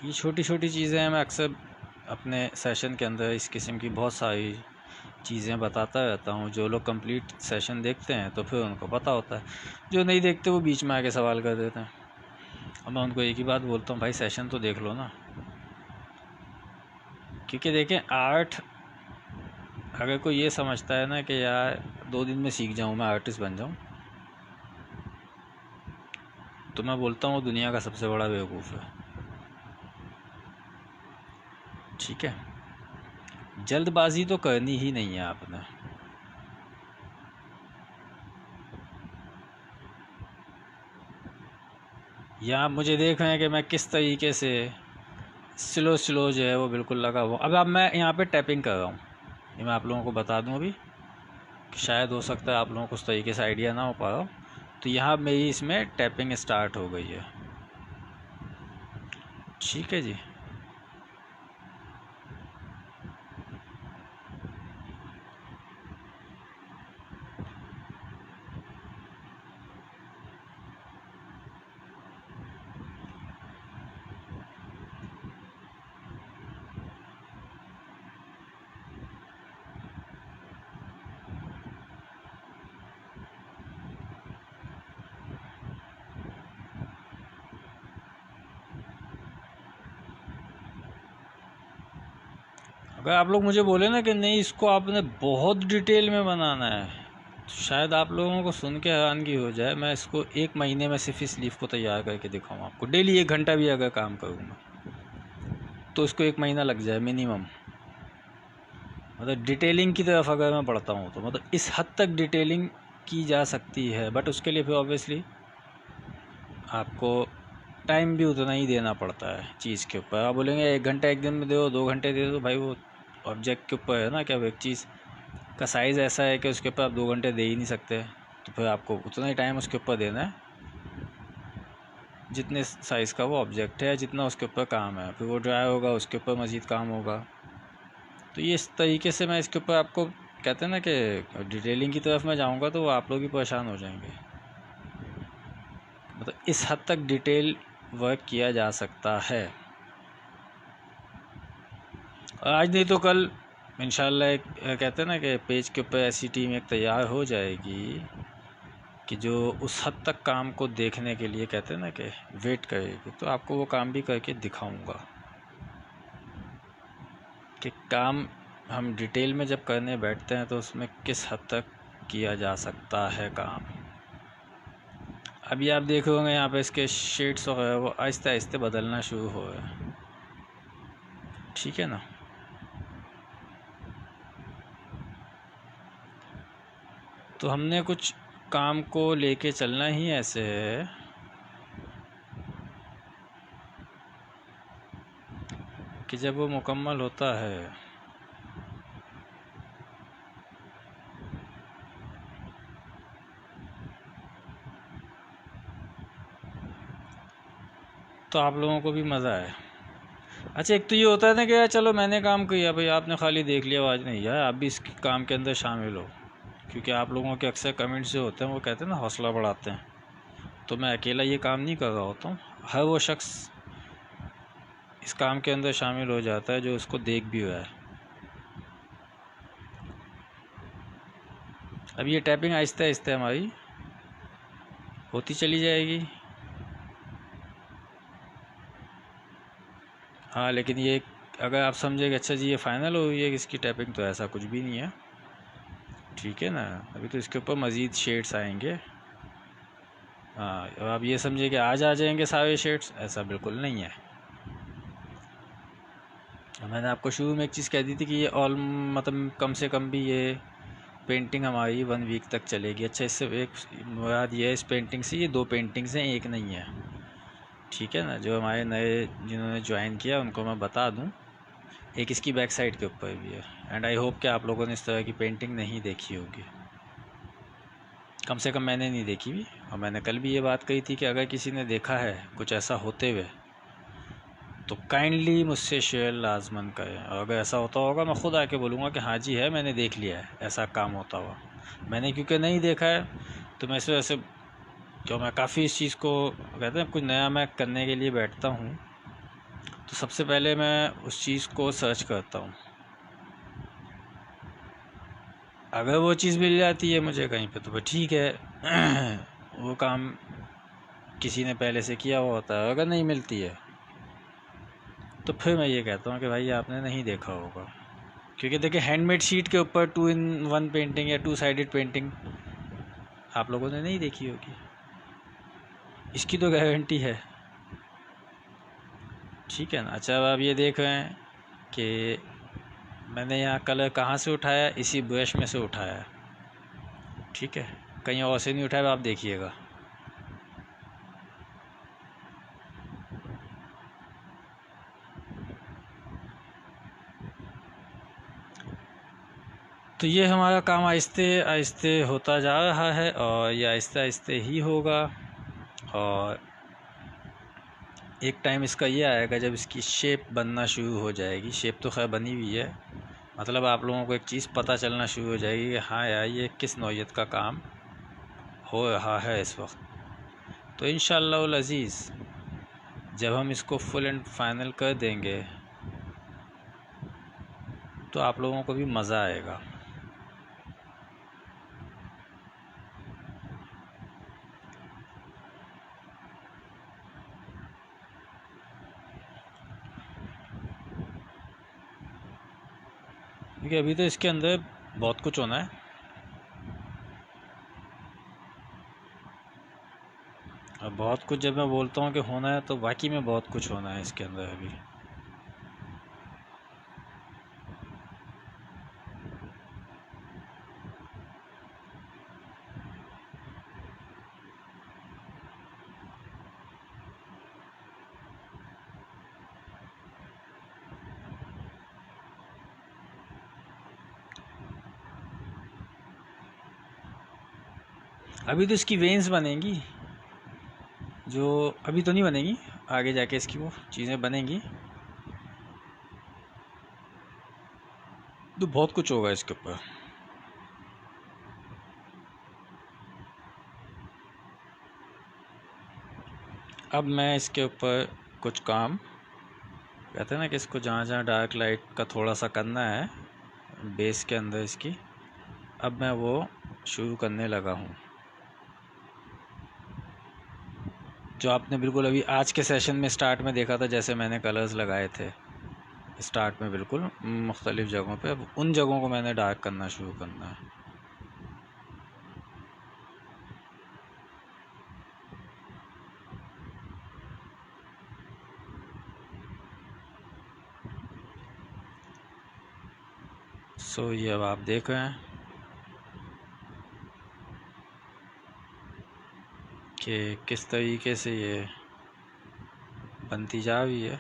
ये छोटी छोटी चीज़ें हैं, मैं अक्सर अपने सेशन के अंदर इस किस्म की बहुत सारी चीज़ें बताता रहता हूँ। जो लोग कंप्लीट सेशन देखते हैं तो फिर उनको पता होता है, जो नहीं देखते वो बीच में आके सवाल कर देते हैं। और मैं उनको एक ही बात बोलता हूँ, भाई सेशन तो देख लो ना। क्योंकि देखें, आर्ट अगर कोई ये समझता है ना कि यार 2 दिन में सीख जाऊँ, मैं आर्टिस्ट बन जाऊँ, तो मैं बोलता हूँ दुनिया का सबसे बड़ा बेवकूफ़ है। ठीक है, जल्दबाजी तो करनी ही नहीं है आपने। या आप मुझे देख रहे हैं कि मैं किस तरीके से स्लो जो है वो बिल्कुल लगा हुआ। अब मैं यहाँ पे टैपिंग कर रहा हूँ, ये मैं आप लोगों को बता दूँ अभी, कि शायद हो सकता है आप लोगों को उस तरीके से आइडिया ना हो पा रहा हो। तो यहाँ मेरी इसमें टैपिंग स्टार्ट हो गई है। ठीक है जी। अगर आप लोग मुझे बोले ना कि नहीं इसको आपने बहुत डिटेल में बनाना है, तो शायद आप लोगों को सुन के हैरानगी हो जाए। मैं इसको 1 महीने में सिर्फ इस लीफ को तैयार करके दिखाऊँ आपको। डेली 1 घंटा भी अगर काम करूँगा तो इसको 1 महीना लग जाए मिनिमम। मतलब डिटेलिंग की तरफ अगर मैं बढ़ता हूँ तो मतलब इस हद तक डिटेलिंग की जा सकती है। बट उसके लिए फिर ऑब्वियसली आपको टाइम भी उतना ही देना पड़ता है चीज़ के ऊपर। आप बोलेंगे 1 घंटा एक दिन में दो, 2 घंटे दे दो, भाई वो ऑब्जेक्ट के ऊपर है ना। क्या वो एक चीज़ का साइज़ ऐसा है कि उसके ऊपर आप 2 घंटे दे ही नहीं सकते, तो फिर आपको उतना ही टाइम उसके ऊपर देना है जितने साइज़ का वो ऑब्जेक्ट है, जितना उसके ऊपर काम है। फिर वो ड्राई होगा, उसके ऊपर मज़ीद काम होगा। तो ये इस तरीके से मैं इसके ऊपर आपको कहते हैं ना कि डिटेलिंग की तरफ मैं जाऊँगा तो आप लोग ही परेशान हो जाएंगे। मतलब इस हद तक डिटेल वर्क किया जा सकता है। आज नहीं तो कल इंशाल्लाह एक कहते हैं ना कि पेज के ऊपर ऐसी टीम एक तैयार हो जाएगी कि जो उस हद तक काम को देखने के लिए कहते हैं ना कि वेट करेगी। तो आपको वो काम भी करके दिखाऊंगा कि काम हम डिटेल में जब करने बैठते हैं तो उसमें किस हद तक किया जा सकता है काम। अभी आप देख होंगे यहाँ पे इसके शेड्स वगैरह वो आहिस्ते आहिस्ते बदलना शुरू हो रहा है, ठीक है ना। तो हमने कुछ काम को लेके चलना ही ऐसे है कि जब वो मुकम्मल होता है तो आप लोगों को भी मज़ा आए। अच्छा, एक तो ये होता है ना कि यार चलो मैंने काम किया भाई, आपने खाली देख लिया, आवाज़ नहीं, यार आप भी इस काम के अंदर शामिल हो, क्योंकि आप लोगों के अक्सर कमेंट्स जो होते हैं वो कहते हैं ना हौसला बढ़ाते हैं। तो मैं अकेला ये काम नहीं कर रहा होता हूँ, हर वो शख्स इस काम के अंदर शामिल हो जाता है जो उसको देख भी हुआ है। अब ये टैपिंग आहिस्ते आहिस्ते हमारी होती चली जाएगी। हाँ, लेकिन ये अगर आप समझे कि अच्छा जी ये फ़ाइनल हो गई है इसकी टैपिंग, तो ऐसा कुछ भी नहीं है, ठीक है ना। अभी तो इसके ऊपर मज़ीद शेड्स आएंगे। हाँ, अब आप ये समझे कि आज आ जाएंगे सारे शेड्स, ऐसा बिल्कुल नहीं है। मैंने आपको शुरू में एक चीज़ कह दी थी कि ये ऑल मतलब कम से कम भी ये पेंटिंग हमारी 1 वीक तक चलेगी। अच्छा, इससे एक मुराद ये है इस पेंटिंग से, ये 2 पेंटिंग्स हैं, एक नहीं है, ठीक है ना। जो हमारे नए जिन्होंने ज्वाइन किया उनको मैं बता दूं, एक इसकी बैक साइड के ऊपर भी है। एंड आई होप कि आप लोगों ने इस तरह की पेंटिंग नहीं देखी होगी, कम से कम मैंने नहीं देखी भी। और मैंने कल भी ये बात कही थी कि अगर किसी ने देखा है कुछ ऐसा होते हुए तो काइंडली मुझसे शेयर लाजमन करें। और अगर ऐसा होता होगा मैं ख़ुद आके बोलूँगा कि हाँ जी है, मैंने देख लिया है ऐसा काम होता हुआ। मैंने क्योंकि नहीं देखा है तो मैं इस वजह से, जो मैं काफ़ी इस चीज़ को कहते हैं कुछ नया मैं करने के लिए बैठता हूँ तो सबसे पहले मैं उस चीज़ को सर्च करता हूँ। अगर वो चीज़ मिल जाती है मुझे कहीं पे तो ठीक है वो काम किसी ने पहले से किया हुआ होता है। अगर नहीं मिलती है तो फिर मैं ये कहता हूँ कि भाई आपने नहीं देखा होगा, क्योंकि देखिए हैंडमेड शीट के ऊपर 2-in-1 पेंटिंग या 2 साइडेड पेंटिंग आप लोगों ने नहीं देखी होगी, इसकी तो गारंटी है, ठीक है ना। अच्छा, अब आप ये देख रहे हैं कि मैंने यहाँ कलर कहाँ से उठाया, इसी ब्रश में से उठाया, ठीक है, कहीं और से नहीं उठाया। आप देखिएगा, तो ये हमारा काम आहिस्ते आहिस्ते होता जा रहा है और ये आहिस्ते आहिस्ते ही होगा। और एक टाइम इसका ये आएगा जब इसकी शेप बनना शुरू हो जाएगी। शेप तो खैर बनी हुई है, मतलब आप लोगों को एक चीज़ पता चलना शुरू हो जाएगी कि हाँ यार ये किस नौइयत का काम हो रहा है इस वक्त। तो इंशाअल्लाह अज़ीज़ जब हम इसको फुल एंड फाइनल कर देंगे तो आप लोगों को भी मज़ा आएगा। क्योंकि अभी तो इसके अंदर बहुत कुछ होना है। और बहुत कुछ जब मैं बोलता हूँ कि होना है तो वाकई में बहुत कुछ होना है इसके अंदर अभी। अभी तो इसकी वेन्स बनेंगी, जो अभी तो नहीं बनेंगी, आगे जाके इसकी वो चीज़ें बनेंगी। तो बहुत कुछ होगा इसके ऊपर। अब मैं इसके ऊपर कुछ काम कहते हैं ना कि इसको जहाँ जहाँ डार्क लाइट का थोड़ा सा करना है बेस के अंदर इसकी, अब मैं वो शुरू करने लगा हूँ। जो आपने बिल्कुल अभी आज के सेशन में स्टार्ट में देखा था, जैसे मैंने कलर्स लगाए थे स्टार्ट में बिल्कुल मुख्तलिफ़ जगहों पे, अब उन जगहों को मैंने डार्क करना शुरू करना है। ये अब आप देख रहे हैं कि किस तरीके से ये बनती जा रही है।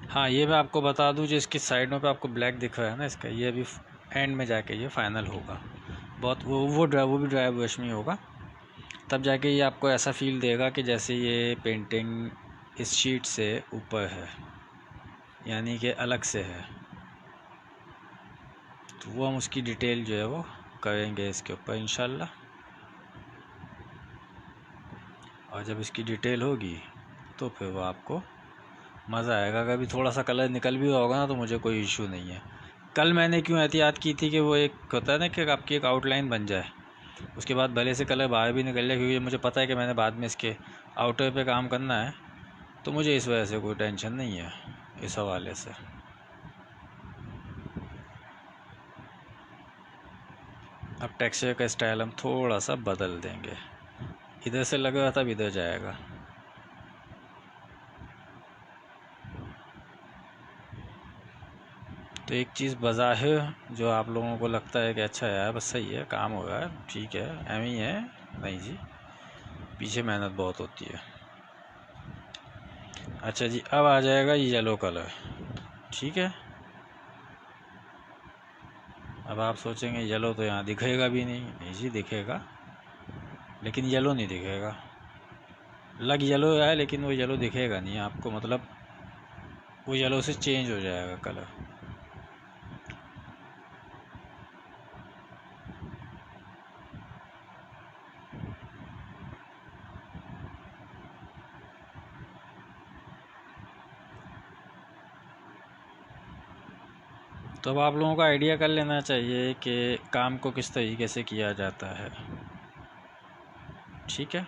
हाँ, ये मैं आपको बता दूं, जो इसकी साइडों पे आपको ब्लैक दिख रहा है ना इसका, ये अभी एंड में जाके ये फाइनल होगा। बहुत वो भी ड्राई ब्रश में होगा, तब जाके ये आपको ऐसा फील देगा कि जैसे ये पेंटिंग इस शीट से ऊपर है, यानी कि अलग से है। तो वो हम उसकी डिटेल जो है वो करेंगे इसके ऊपर इंशाल्लाह। और जब इसकी डिटेल होगी तो फिर वो आपको मज़ा आएगा। अगर भी थोड़ा सा कलर निकल भी होगा ना तो मुझे कोई इशू नहीं है। कल मैंने क्यों एहतियात की थी कि वो एक होता है ना कि आपकी एक आउटलाइन बन जाए, उसके बाद भले से कलर बाहर भी निकल जाए, क्योंकि मुझे पता है कि मैंने बाद में इसके आउटर पे काम करना है, तो मुझे इस वजह से कोई टेंशन नहीं है इस हवाले से। अब टेक्सचर का स्टाइल हम थोड़ा सा बदल देंगे, इधर से लगा तब इधर जाएगा। तो एक चीज़ बज़ाहिर जो आप लोगों को लगता है कि अच्छा यार बस सही है, काम हो रहा है, ठीक है, एम ही है, नहीं जी, पीछे मेहनत बहुत होती है। अच्छा जी, अब आ जाएगा ये येलो कलर, ठीक है। अब आप सोचेंगे येलो तो यहाँ दिखेगा भी नहीं, नहीं जी दिखेगा, लेकिन येलो नहीं दिखेगा। लग येलो है लेकिन वो येलो दिखेगा नहीं आपको, मतलब वो येलो से चेंज हो जाएगा कलर। तो अब आप लोगों को आइडिया कर लेना चाहिए कि काम को किस तरीके से किया जाता है, ठीक है।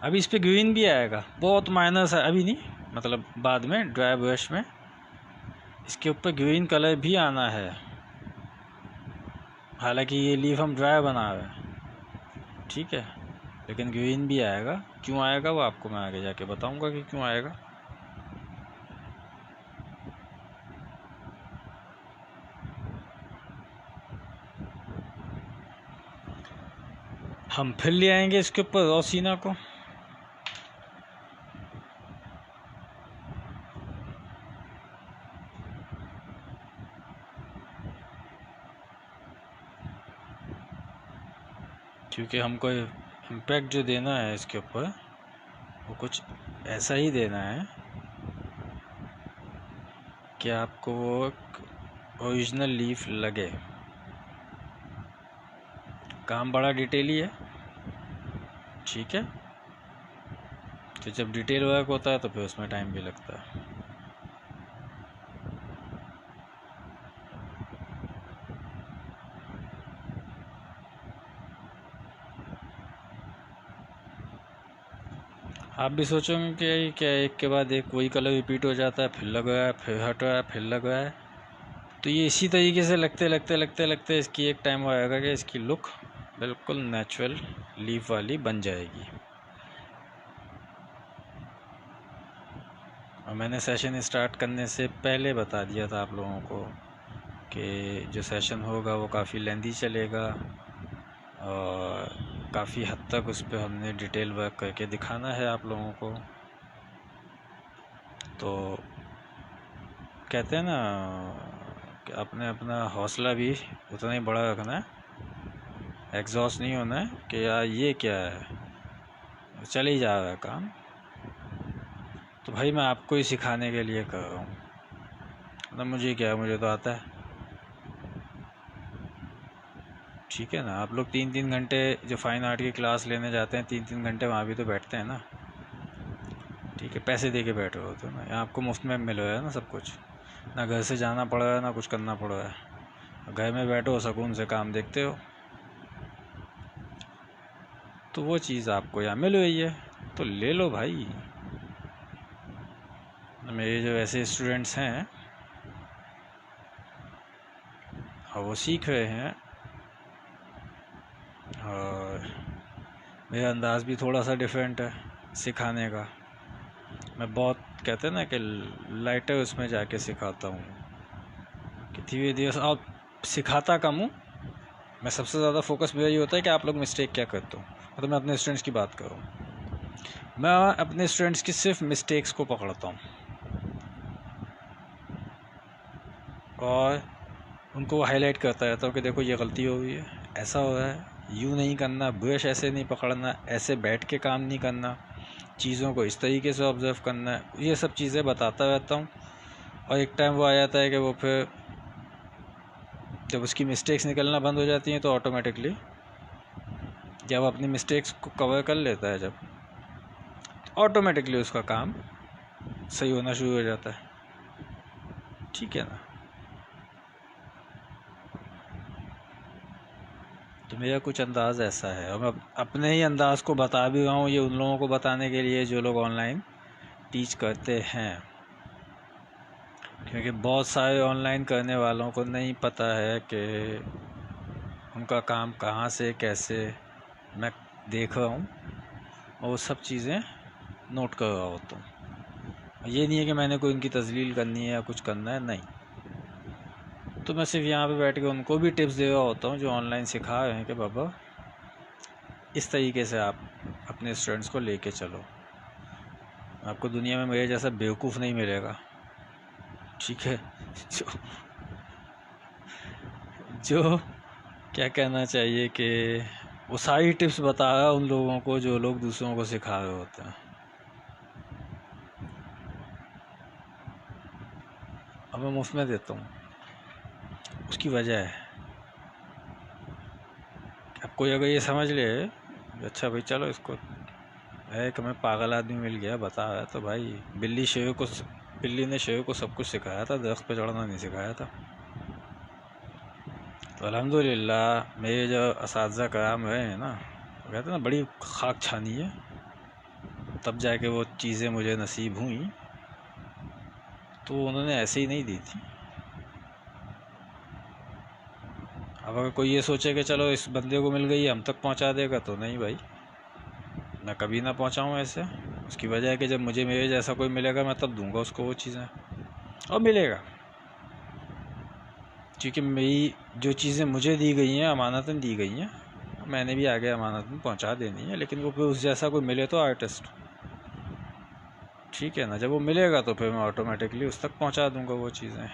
अभी इस पे ग्रीन भी आएगा, बहुत माइनस है, अभी नहीं, मतलब बाद में ड्राई ब्रश में इसके ऊपर ग्रीन कलर भी आना है। हालांकि ये लीफ हम ड्राई बना रहे हैं, ठीक है, लेकिन ग्रीन भी आएगा। क्यों आएगा वो आपको मैं आगे जाके बताऊंगा कि क्यों आएगा। हम फिर ले आएंगे इसके ऊपर रोसीना को। क्योंकि हमको इम्पैक्ट जो देना है इसके ऊपर वो कुछ ऐसा ही देना है कि आपको वो ओरिजिनल लीफ लगे। काम बड़ा डिटेली है, ठीक है। तो जब डिटेल वर्क होता है तो फिर उसमें टाइम भी लगता है। आप भी सोचोगे कि क्या एक के बाद एक वही कलर रिपीट हो जाता है, फिर लग रहा है, फिर हट रहा है, फिर लग रहा है। तो ये इसी तरीके से लगते इसकी एक टाइम आएगा कि इसकी लुक बिल्कुल नेचुरल लीफ वाली बन जाएगी। और मैंने सेशन स्टार्ट करने से पहले बता दिया था आप लोगों को कि जो सेशन होगा वो काफ़ी लेंदी चलेगा और काफ़ी हद तक उस पर हमने डिटेल वर्क करके दिखाना है आप लोगों को। तो कहते हैं ना कि अपने अपना हौसला भी उतना ही बड़ा रखना है, एग्जॉस्ट नहीं होना है कि यार ये क्या है, चल ही जा रहा है काम। तो भाई मैं आपको ही सिखाने के लिए कर रहा हूँ, ना मुझे क्या है, मुझे तो आता है। ठीक है ना, आप लोग 3-3 घंटे जो फाइन आर्ट की क्लास लेने जाते हैं, 3-3 घंटे वहाँ भी तो बैठते हैं ना। ठीक है, पैसे दे के बैठे होते हो ना, यहाँ आपको मुफ्त में मिल रहा है ना सब कुछ, ना घर से जाना पड़ रहा है ना कुछ करना पड़ रहा है, घर में बैठो सुकून से काम देखते हो। तो वो चीज़ आपको यहाँ मिल रही है तो ले लो भाई। मेरे जो ऐसे स्टूडेंट्स हैं और वो सीख रहे हैं, और मेरा अंदाज़ भी थोड़ा सा डिफरेंट है सिखाने का। मैं बहुत कहते हैं ना कि लाइटर उसमें जाके सिखाता हूँ कि धीरे धीरे आप सिखाता कम हूँ। मैं सबसे ज़्यादा फोकस मेरा ये होता है कि आप लोग मिस्टेक क्या करते हो। मतलब मैं अपने स्टूडेंट्स की बात करूँ, मैं अपने स्टूडेंट्स की सिर्फ मिस्टेक्स को पकड़ता हूँ और उनको हाईलाइट करता रहता हूँ कि देखो ये गलती हो गई है, ऐसा हो रहा है, यूँ नहीं करना, ब्रश ऐसे नहीं पकड़ना, ऐसे बैठ के काम नहीं करना, चीज़ों को इस तरीके से ऑब्ज़र्व करना है, ये सब चीज़ें बताता रहता हूँ। और एक टाइम वो आ जाता है कि वो फिर जब उसकी मिस्टेक्स निकलना बंद हो जाती हैं तो ऑटोमेटिकली जब वो अपनी मिस्टेक्स को कवर कर लेता है, जब ऑटोमेटिकली उसका काम सही होना शुरू हो जाता है। ठीक है ना, तो मेरा कुछ अंदाज़ ऐसा है और मैं अपने ही अंदाज़ को बता भी रहा हूँ ये उन लोगों को बताने के लिए जो लोग ऑनलाइन टीच करते हैं, क्योंकि बहुत सारे ऑनलाइन करने वालों को नहीं पता है कि उनका काम कहाँ से कैसे। मैं देख रहा हूँ और वो सब चीज़ें नोट कर रहा होता हूँ। ये नहीं है कि मैंने कोई उनकी तजलील करनी है या कुछ करना है, नहीं। तो मैं सिर्फ यहाँ पे बैठ के उनको भी टिप्स दे रहा होता हूँ जो ऑनलाइन सिखा रहे हैं कि बाबा इस तरीके से आप अपने स्टूडेंट्स को लेके चलो। आपको दुनिया में मेरे जैसा बेवकूफ़ नहीं मिलेगा। ठीक है, जो जो क्या कहना चाहिए कि वो सारी टिप्स बता रहा उन लोगों को जो लोग दूसरों को सिखा रहे होते हैं। अब मैं मुफ्त में देता हूँ, उसकी वजह है अब कोई अगर ये समझ ले अच्छा भाई चलो इसको है कि मैं पागल आदमी मिल गया बता रहा है, तो भाई बिल्ली ने शेर को सब कुछ सिखाया था, दरख्त पे चढ़ना नहीं सिखाया था। तो अल्हम्दुलिल्लाह मेरे जो असातिज़ा कराम रहे हैं ना, वो कहते हैं ना बड़ी खाक छानी है, तब जाके वो चीज़ें मुझे नसीब हुई। तो उन्होंने ऐसे ही नहीं दी थी। अब अगर कोई ये सोचे कि चलो इस बंदे को मिल गई हम तक पहुंचा देगा, तो नहीं भाई, मैं कभी ना पहुंचाऊं ऐसे। उसकी वजह है कि जब मुझे मेरे जैसा कोई मिलेगा मैं तब दूंगा उसको वो चीज़ें, और मिलेगा। क्योंकि मेरी जो चीज़ें मुझे दी गई हैं अमानतन दी गई हैं, मैंने भी आगे अमानतन पहुंचा देनी है, लेकिन वो फिर उस जैसा कोई मिले तो आर्टिस्ट। ठीक है ना, जब वो मिलेगा तो फिर मैं ऑटोमेटिकली उस तक पहुंचा दूंगा वो चीज़ें।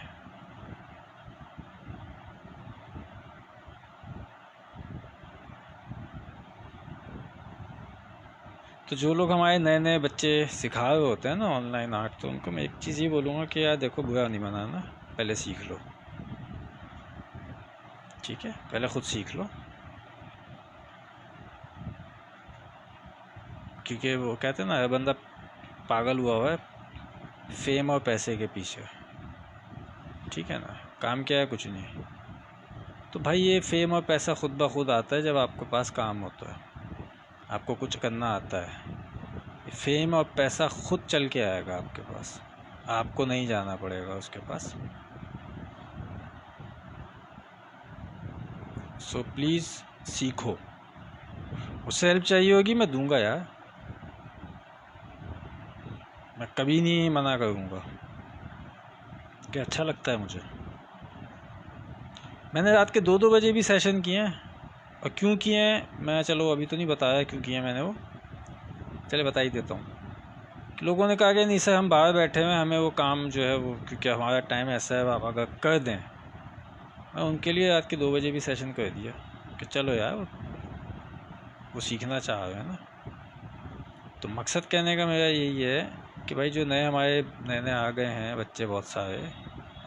तो जो लोग हमारे नए नए बच्चे सिखा रहे होते हैं ना ऑनलाइन आर्ट, तो उनको मैं एक चीज़ ये बोलूँगा कि यार देखो बुरा नहीं मनाना, पहले सीख लो। ठीक है, पहले ख़ुद सीख लो, क्योंकि वो कहते हैं ना बंदा पागल हुआ है फेम और पैसे के पीछे। ठीक है ना, काम क्या है, कुछ नहीं। तो भाई ये फेम और पैसा खुद ब खुद आता है जब आपके पास काम होता है, आपको कुछ करना आता है। फेम और पैसा खुद चल के आएगा आपके पास, आपको नहीं जाना पड़ेगा उसके पास। सो प्लीज़ सीखो। उससे हेल्प चाहिए होगी मैं दूंगा यार, मैं कभी नहीं मना करूँगा कि अच्छा लगता है मुझे। मैंने रात के 2-2 बजे भी सेशन किए हैं, और क्यों किए हैं मैं चलो अभी तो नहीं बताया क्यों किए मैंने, वो चले बता ही देता हूँ। लोगों ने कहा कि नहीं सर हम बाहर बैठे हुए हैं, हमें वो काम जो है वो क्योंकि हमारा टाइम ऐसा है, आप अगर कर दें। मैं उनके लिए रात के 2 बजे भी सेशन कर दिया कि चलो यार वो सीखना चाह रहे हैं ना। तो मकसद कहने का मेरा यही है कि भाई जो नए हमारे नए नए आ गए हैं बच्चे बहुत सारे,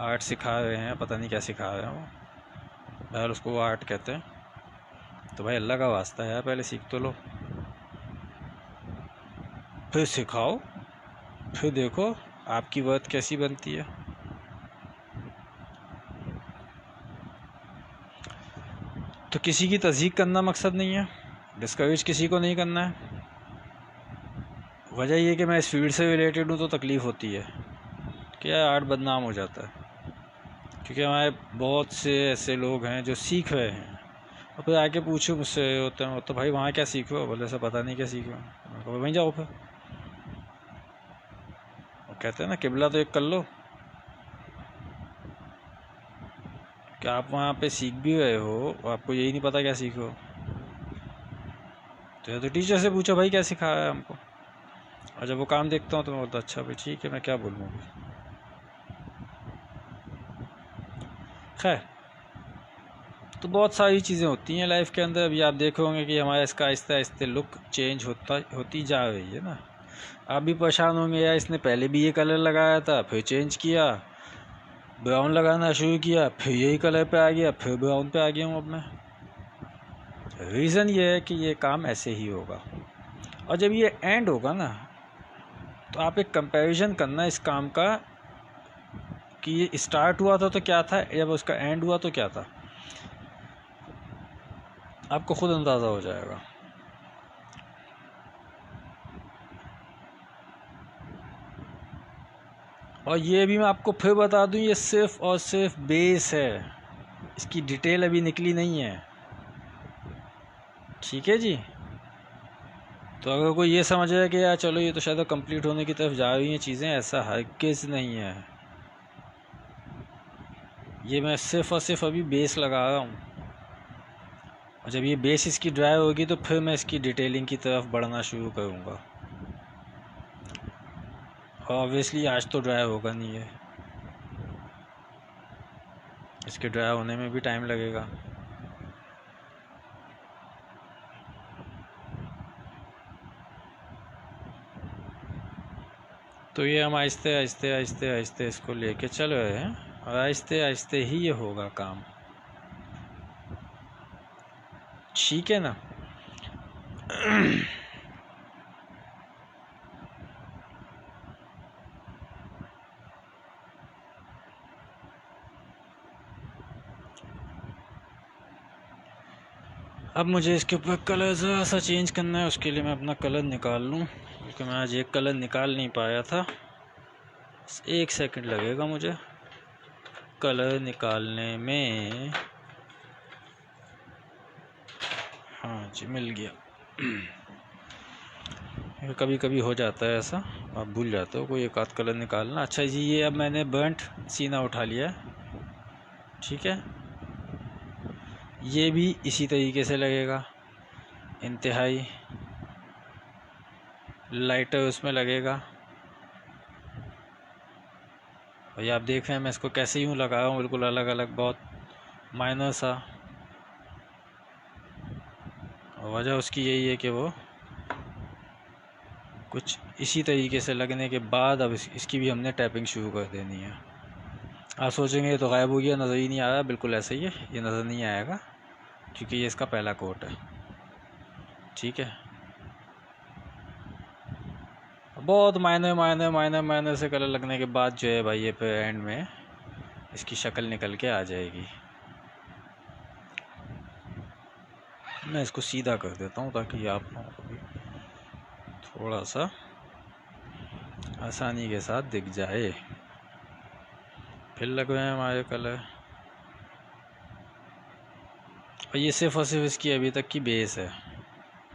आर्ट सिखा रहे हैं, पता नहीं क्या सिखा रहे हैं वो, यार उसको वो आर्ट कहते हैं। तो भाई अल्लाह का वास्ता है यार, पहले सीख तो लो, फिर सिखाओ, फिर देखो आपकी वर्थ कैसी बनती है। तो किसी की तज़हीक करना मकसद नहीं है, डिस्करेज किसी को नहीं करना है। वजह ये कि मैं इस फील्ड से रिलेटेड हूँ तो तकलीफ़ होती है कि यार आर्ट बदनाम हो जाता है, क्योंकि हमारे बहुत से ऐसे लोग हैं जो सीख रहे हैं और फिर आके पूछो मुझसे होते हैं तो भाई वहाँ क्या सीख रहे हो, बोले ऐसा पता नहीं क्या सीख रहे हो, तो वहीं जाओ फिर। वो कहते हैं ना किबला तो एक कर लो, कि आप वहाँ पे सीख भी रहे हो और आपको यही नहीं पता क्या सीखो, तो टीचर से पूछो भाई क्या सिखाया है हमको। और जब वो काम देखता हूँ तो मैं बोलता अच्छा भाई ठीक है, मैं क्या बोलूँ अभी। खैर, तो बहुत सारी चीज़ें होती हैं लाइफ के अंदर। अभी आप देखे होंगे कि हमारा इसका आहिस्ते आहिस्ते लुक चेंज होती जा रही है ना। आप भी परेशान होंगे यार, इसने पहले भी ये कलर लगाया था, फिर चेंज किया, ब्राउन लगाना शुरू किया, फिर यही कलर पे आ गया, फिर ब्राउन पे आ गया हूँ अब मैं। रीज़न ये है कि ये काम ऐसे ही होगा, और जब ये एंड होगा ना तो आप एक कंपैरिजन करना इस काम का कि ये स्टार्ट हुआ था तो क्या था, जब उसका एंड हुआ तो क्या था, आपको खुद अंदाज़ा हो जाएगा। और ये भी मैं आपको फिर बता दूं, ये सिर्फ और सिर्फ बेस है, इसकी डिटेल अभी निकली नहीं है, ठीक है जी। तो अगर कोई ये समझ रहा है कि यार चलो ये तो शायद कंप्लीट होने की तरफ जा रही हैं चीज़ें, ऐसा हरगिज़ नहीं है। ये मैं सिर्फ और सिर्फ अभी बेस लगा रहा हूँ, और जब ये बेस इसकी ड्राई होगी तो फिर मैं इसकी डिटेलिंग की तरफ बढ़ना शुरू करूँगा। और ऑब्वियसली आज तो ड्राई होगा नहीं है, इसके ड्राई होने में भी टाइम लगेगा। तो ये हम आहिस्ते आहिस्ते आहिस्ते आहिस्ते इसको लेके चल रहे हैं, और आहिस्ते आहिस्ते ही ये होगा काम, ठीक है ना। अब मुझे इसके ऊपर कलर ज़रा सा चेंज करना है, उसके लिए मैं अपना कलर निकाल लूँ, क्योंकि मैं आज एक कलर निकाल नहीं पाया था। 1 सेकंड लगेगा मुझे कलर निकालने में। हाँ जी, मिल गया। कभी कभी हो जाता है ऐसा, आप भूल जाते हो कोई एक आध कलर निकालना। अच्छा जी, ये अब मैंने बर्न्ट सीना उठा लिया है, ठीक है। ये भी इसी तरीके से लगेगा, इंतहाई लाइटर उसमें लगेगा। और ये आप देख रहे हैं मैं इसको कैसे यूँ लगा रहा हूँ, बिल्कुल अलग अलग, बहुत माइनर सा। और वजह उसकी यही है कि वो कुछ इसी तरीके से लगने के बाद अब इसकी भी हमने टैपिंग शुरू कर देनी है। आप सोचेंगे ये तो गायब हो गया, नज़र ही नहीं आ रहा, बिल्कुल ऐसे ही है, ये नज़र नहीं आएगा क्योंकि ये इसका पहला कोट है, ठीक है। बहुत मायने मायने मायने मायने से कलर लगने के बाद जो है भाई, ये पे एंड में इसकी शक्ल निकल के आ जाएगी। मैं इसको सीधा कर देता हूँ ताकि आप लोगों को भी थोड़ा सा आसानी के साथ दिख जाए। फिर लग रहे हैं हमारे कलर, और ये सिर्फ और सिर्फ इसकी अभी तक की बेस है,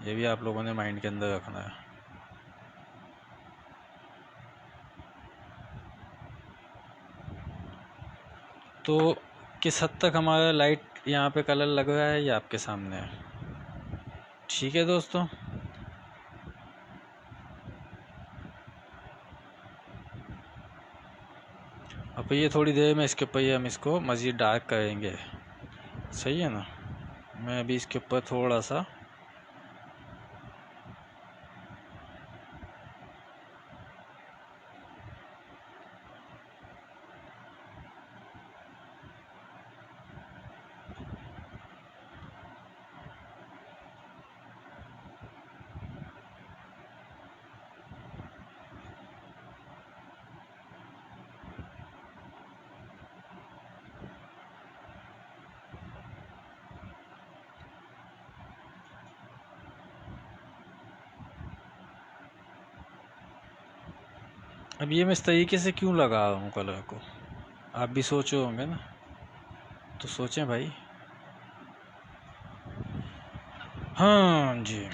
ये भी आप लोगों ने माइंड के अंदर रखना है। तो किस हद तक हमारा लाइट यहाँ पे कलर लग रहा है ये आपके सामने है, ठीक है दोस्तों। अब ये थोड़ी देर में इसके ऊपर हम इसको मज़ीद डार्क करेंगे, सही है ना। मैं अभी इसके ऊपर थोड़ा सा अब ये मैं इस तरीके से क्यों लगा रहा हूँ कलर को, आप भी सोचो होंगे ना, तो सोचें भाई। हाँ जी,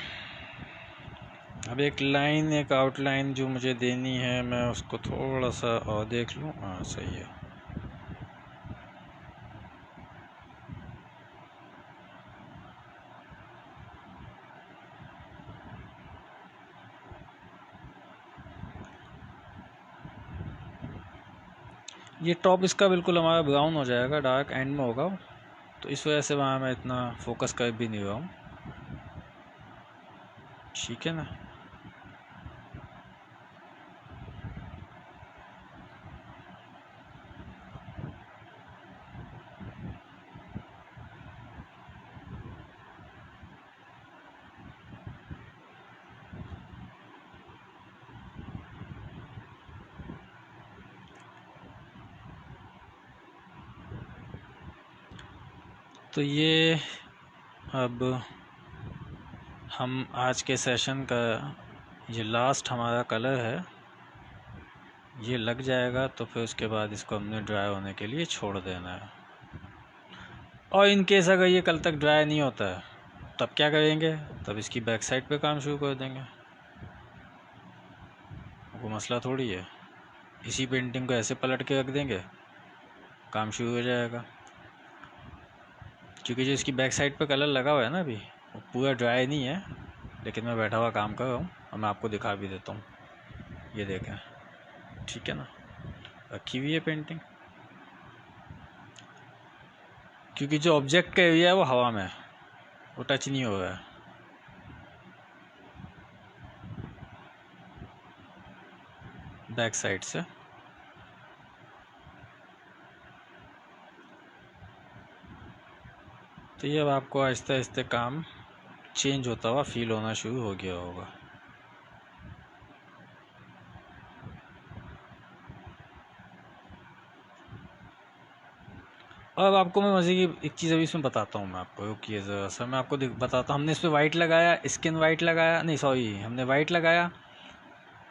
अब एक लाइन, एक आउटलाइन जो मुझे देनी है, मैं उसको थोड़ा सा और देख लूँ। हाँ सही है। ये टॉप इसका बिल्कुल हमारा ब्राउन हो जाएगा, डार्क एंड में होगा, तो इस वजह से वहाँ मैं इतना फोकस कर भी नहीं रहा हूँ। ठीक है ना। तो ये अब हम आज के सेशन का ये लास्ट हमारा कलर है, ये लग जाएगा तो फिर उसके बाद इसको हमने ड्राई होने के लिए छोड़ देना है। और इन केस अगर ये कल तक ड्राई नहीं होता है तब क्या करेंगे, तब इसकी बैक साइड पे काम शुरू कर देंगे। वो मसला थोड़ी है, इसी पेंटिंग को ऐसे पलट के रख देंगे, काम शुरू हो जाएगा। क्योंकि जो इसकी बैक साइड पे कलर लगा हुआ है ना अभी, वो पूरा ड्राई नहीं है, लेकिन मैं बैठा हुआ काम कर रहा हूँ और मैं आपको दिखा भी देता हूँ। ये देखें, ठीक है ना, रखी हुई है पेंटिंग। क्योंकि जो ऑब्जेक्ट का एरिया है वो हवा में है, वो टच नहीं हो रहा है। बैक साइड से तो ये अब आपको आहिस्ते आहिस्ते काम चेंज होता हुआ फील होना शुरू हो गया होगा। अब आपको मैं मज़े की एक चीज़ अभी इसमें बताता हूँ, मैं आपको रुकिए ज़रा सा, मैं आपको बताता हूँ। हमने इस पर वाइट लगाया, स्किन वाइट लगाया, नहीं सॉरी, हमने वाइट लगाया,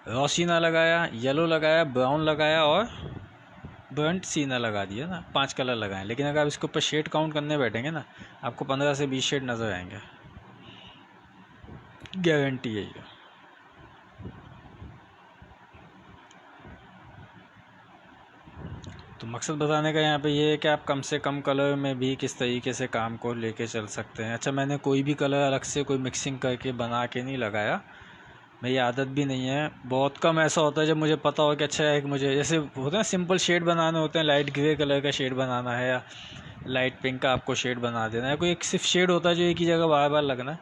रॉ सीना लगाया, येलो लगाया, ब्राउन लगाया और बर्न्ट सीना लगा दिया ना, 5 कलर लगाए। लेकिन अगर आप इसके ऊपर शेड काउंट करने बैठेंगे ना, आपको 15 से 20 शेड नज़र आएंगे, गारंटी है ये। तो मकसद बताने का यहाँ पे ये है कि आप कम से कम कलर में भी किस तरीके से काम को लेके चल सकते हैं। अच्छा, मैंने कोई भी कलर अलग से कोई मिक्सिंग करके बना के नहीं लगाया, मेरी आदत भी नहीं है। बहुत कम ऐसा होता है जब मुझे पता हो कि अच्छा एक मुझे जैसे होता है सिंपल शेड बनाने होते हैं, लाइट ग्रे कलर का शेड बनाना है या लाइट पिंक का आपको शेड बना देना है, कोई एक सिर्फ शेड होता है जो एक ही जगह बार बार लगना है,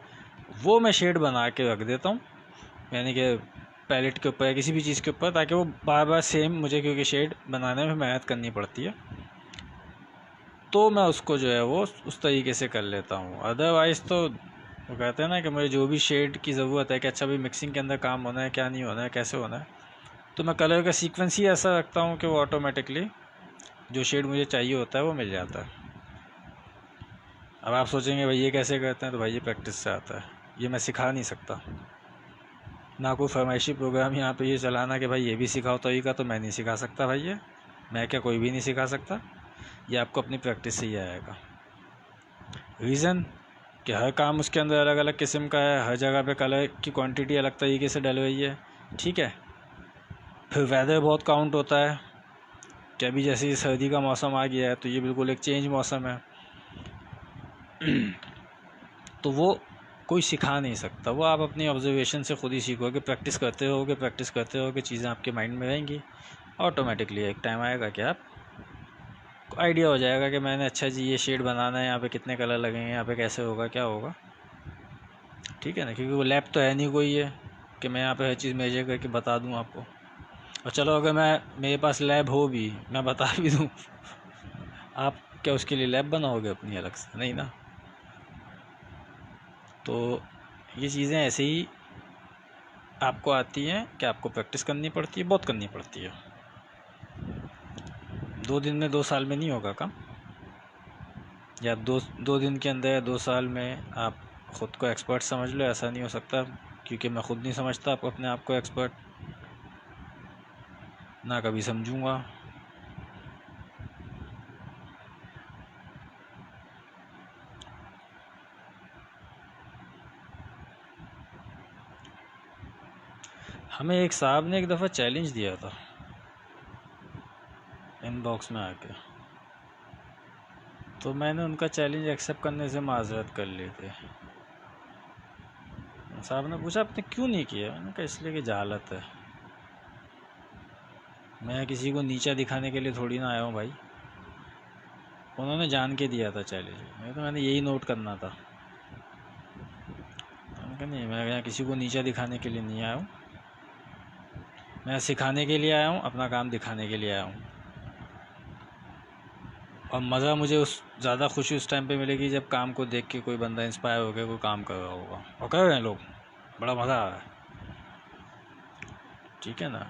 वो मैं शेड बना के रख देता हूँ, यानी कि पैलेट के ऊपर या किसी भी चीज़ के ऊपर, ताकि वो बार बार सेम मुझे, क्योंकि शेड बनाने में मेहनत करनी पड़ती है, तो मैं उसको जो है वो उस तरीके से कर लेता हूँ। अदरवाइज़ तो वो कहते हैं ना कि मुझे जो भी शेड की ज़रूरत है कि अच्छा भाई मिक्सिंग के अंदर काम होना है, क्या नहीं होना है, कैसे होना है, तो मैं कलर का सीक्वेंस ही ऐसा रखता हूँ कि वो ऑटोमेटिकली जो शेड मुझे चाहिए होता है वो मिल जाता है। अब आप सोचेंगे भाई ये कैसे करते हैं, तो भाई ये प्रैक्टिस से आता है, ये मैं सिखा नहीं सकता, ना कोई फरमाइशी प्रोग्राम यहाँ पे ये चलाना कि भाई ये भी सिखाओ तरीका, तो मैं नहीं सिखा सकता भाई, ये मैं क्या कोई भी नहीं सिखा सकता, ये आपको अपनी प्रैक्टिस से ही आएगा। रीज़न कि हर काम उसके अंदर अलग अलग किस्म का है, हर जगह पे कलर की क्वांटिटी अलग तरीके से डल रही है, ठीक है। फिर वेदर बहुत काउंट होता है कि अभी जैसे सर्दी का मौसम आ गया है तो ये बिल्कुल एक चेंज मौसम है, तो वो कोई सिखा नहीं सकता, वो आप अपनी ऑब्जर्वेशन से ख़ुद ही सीखोगे, प्रैक्टिस करते रहोगे, चीज़ें आपके माइंड में रहेंगी, ऑटोमेटिकली एक टाइम आएगा कि आप आइडिया हो जाएगा कि मैंने अच्छा जी ये शेड बनाना है, यहाँ पे कितने कलर लगेंगे, यहाँ पे कैसे होगा, क्या होगा, ठीक है ना। क्योंकि वो लैब तो है नहीं कोई है कि मैं यहाँ पे हर चीज़ मेजर करके बता दूँ आपको। और चलो अगर मेरे पास लैब हो भी, मैं बता भी दूँ, आप क्या उसके लिए लैब बनाओगे अपनी अलग से? नहीं ना। तो ये चीज़ें ऐसे ही आपको आती हैं कि आपको प्रैक्टिस करनी पड़ती है, बहुत करनी पड़ती है। 2 दिन में 2 साल में नहीं होगा काम, या दो दिन के अंदर या 2 साल में आप ख़ुद को एक्सपर्ट समझ लो, ऐसा नहीं हो सकता, क्योंकि मैं ख़ुद नहीं समझता अपने आप को एक्सपर्ट। ना कभी समझूंगा। हमें एक साहब ने एक दफ़ा चैलेंज दिया था इनबॉक्स में आके, तो मैंने उनका चैलेंज एक्सेप्ट करने से माजरत कर ली थी। साहब ने पूछा आपने क्यों नहीं किया, मैंने कहा इसलिए कि जहालत है। मैं किसी को नीचा दिखाने के लिए थोड़ी ना आया हूँ भाई। उन्होंने जान के दिया था चैलेंज, मैंने यही नोट करना था। मैंने कहा नहीं, मैं यहाँ किसी को नीचा दिखाने के लिए नहीं आया हूँ, मैं सिखाने के लिए आया हूँ, अपना काम दिखाने के लिए आया हूँ। और मज़ा मुझे उस ज़्यादा खुशी उस टाइम पे मिलेगी जब काम को देख के कोई बंदा इंस्पायर होकर कोई काम कर रहा होगा और कर रहे हैं लोग, बड़ा मज़ा आ रहा है, ठीक है ना।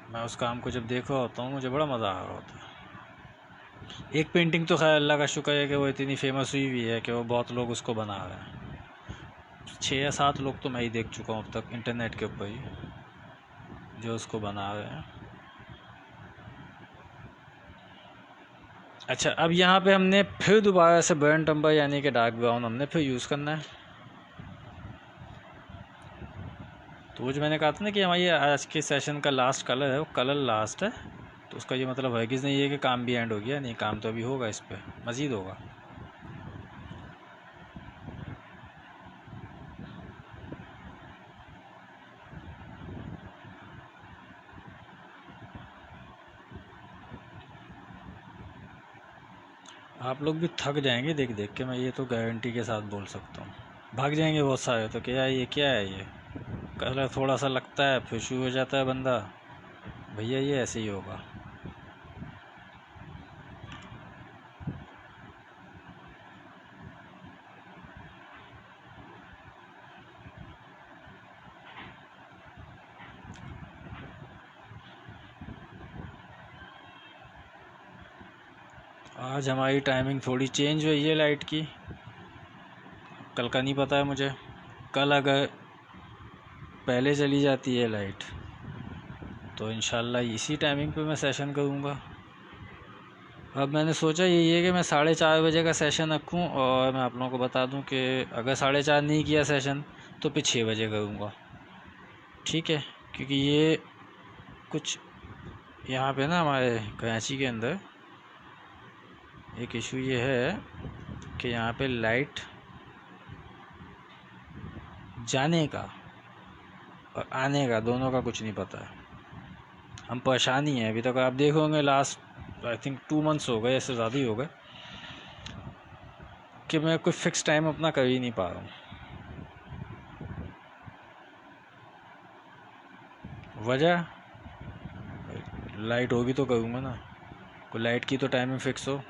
मैं उस काम को जब देख रहा होता हूँ मुझे बड़ा मज़ा आ रहा होता है। एक पेंटिंग तो खैर अल्लाह का शुक्र है कि वो इतनी फेमस हुई हुई है कि वो बहुत लोग उसको बना रहे हैं। 6 या 7 लोग तो मैं ही देख चुका हूँ अब तक इंटरनेट के ऊपर ही जो उसको बना रहे हैं। अच्छा, अब यहाँ पे हमने फिर दोबारा से बर्न टम्बर यानी कि डार्क ब्राउन हमने फिर यूज़ करना है। तो वो जो मैंने कहा था ना कि हमारी आज के सेशन का लास्ट कलर है, वो कलर लास्ट है, तो उसका ये मतलब है कि नहीं है कि काम भी एंड हो गया, नहीं, काम तो अभी होगा, इस पर मज़ीद होगा। आप लोग भी थक जाएंगे देख देख के, मैं ये तो गारंटी के साथ बोल सकता हूँ। भाग जाएंगे बहुत सारे, तो क्या है ये कलर थोड़ा सा लगता है फिर शुरू हो जाता है बंदा, भैया ये ऐसे ही होगा। आज हमारी टाइमिंग थोड़ी चेंज हुई है लाइट की, कल का नहीं पता है मुझे। कल अगर पहले चली जाती है लाइट तो इंशाल्लाह इसी टाइमिंग पे मैं सेशन करूँगा। अब मैंने सोचा यही है कि मैं 4:30 बजे का सेशन रखूँ, और मैं आप लोगों को बता दूँ कि अगर 4:30 नहीं किया सेशन तो फिर 6 बजे करूँगा, ठीक है। क्योंकि ये कुछ यहाँ पे ना हमारे कराची के अंदर एक इशू ये है कि यहाँ पे लाइट जाने का और आने का दोनों का कुछ नहीं पता है। हम परेशान ही हैं अभी तक, आप देखोगे लास्ट आई थिंक 2 मंथ्स हो गए, इससे ज़्यादा ही हो गए कि मैं कोई फिक्स टाइम अपना कर ही नहीं पा रहा हूँ। वजह लाइट होगी तो करूँगा ना, कोई लाइट की तो टाइमिंग फिक्स हो।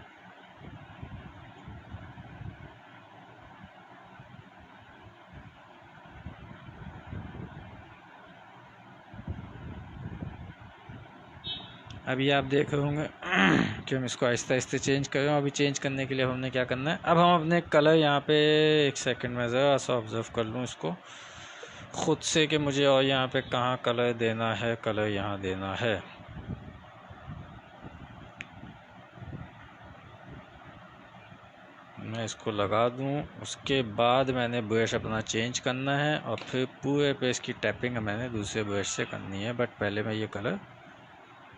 अभी आप देख रहे होंगे कि हम इसको आहिस्ते आहिस्ते चेंज कर रहे हैं। अभी चेंज करने के लिए हमने क्या करना है, अब हम अपने कलर यहाँ पे एक सेकंड में ज़रा सा ऑब्ज़र्व कर लूँ इसको ख़ुद से कि मुझे और यहाँ पे कहाँ कलर देना है, कलर यहाँ देना है। मैं इसको लगा दूँ, उसके बाद मैंने ब्रश अपना चेंज करना है और फिर पूरे पे इसकी टैपिंग मैंने दूसरे ब्रश से करनी है, बट पहले मैं ये कलर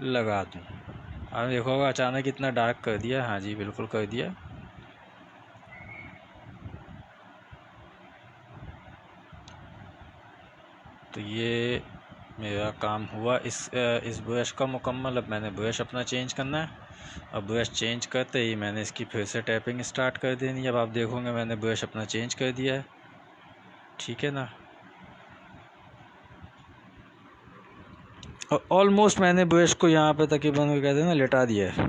लगा दूँ। आपने देखा होगा अचानक इतना डार्क कर दिया, हाँ जी बिल्कुल कर दिया। तो ये मेरा काम हुआ इस ब्रश का मुकम्मल। अब मैंने ब्रश अपना चेंज करना है, अब ब्रश चेंज करते ही मैंने इसकी फिर से टैपिंग स्टार्ट कर देनी है। अब आप देखोगे मैंने ब्रश अपना चेंज कर दिया है, ठीक है ना। और ऑलमोस्ट मैंने ब्रश को यहाँ पे तकरीबन कहते हैं ना लेटा दिया है।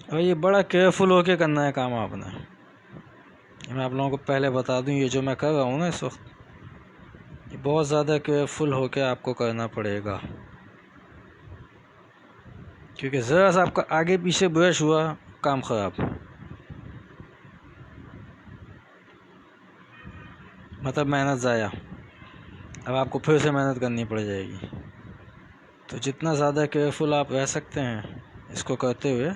और ये बड़ा केयरफुल होके करना है काम आपने, मैं आप लोगों को पहले बता दूं, ये जो मैं कर रहा हूँ ना इस वक्त, ये बहुत ज़्यादा केयरफुल होकर आपको करना पड़ेगा, क्योंकि ज़रा सा आपका आगे पीछे ब्रश हुआ, काम ख़राब, मतलब मेहनत ज़ाया। अब आपको फिर से मेहनत करनी पड़ जाएगी। तो जितना ज़्यादा केयरफुल आप रह सकते हैं इसको करते हुए,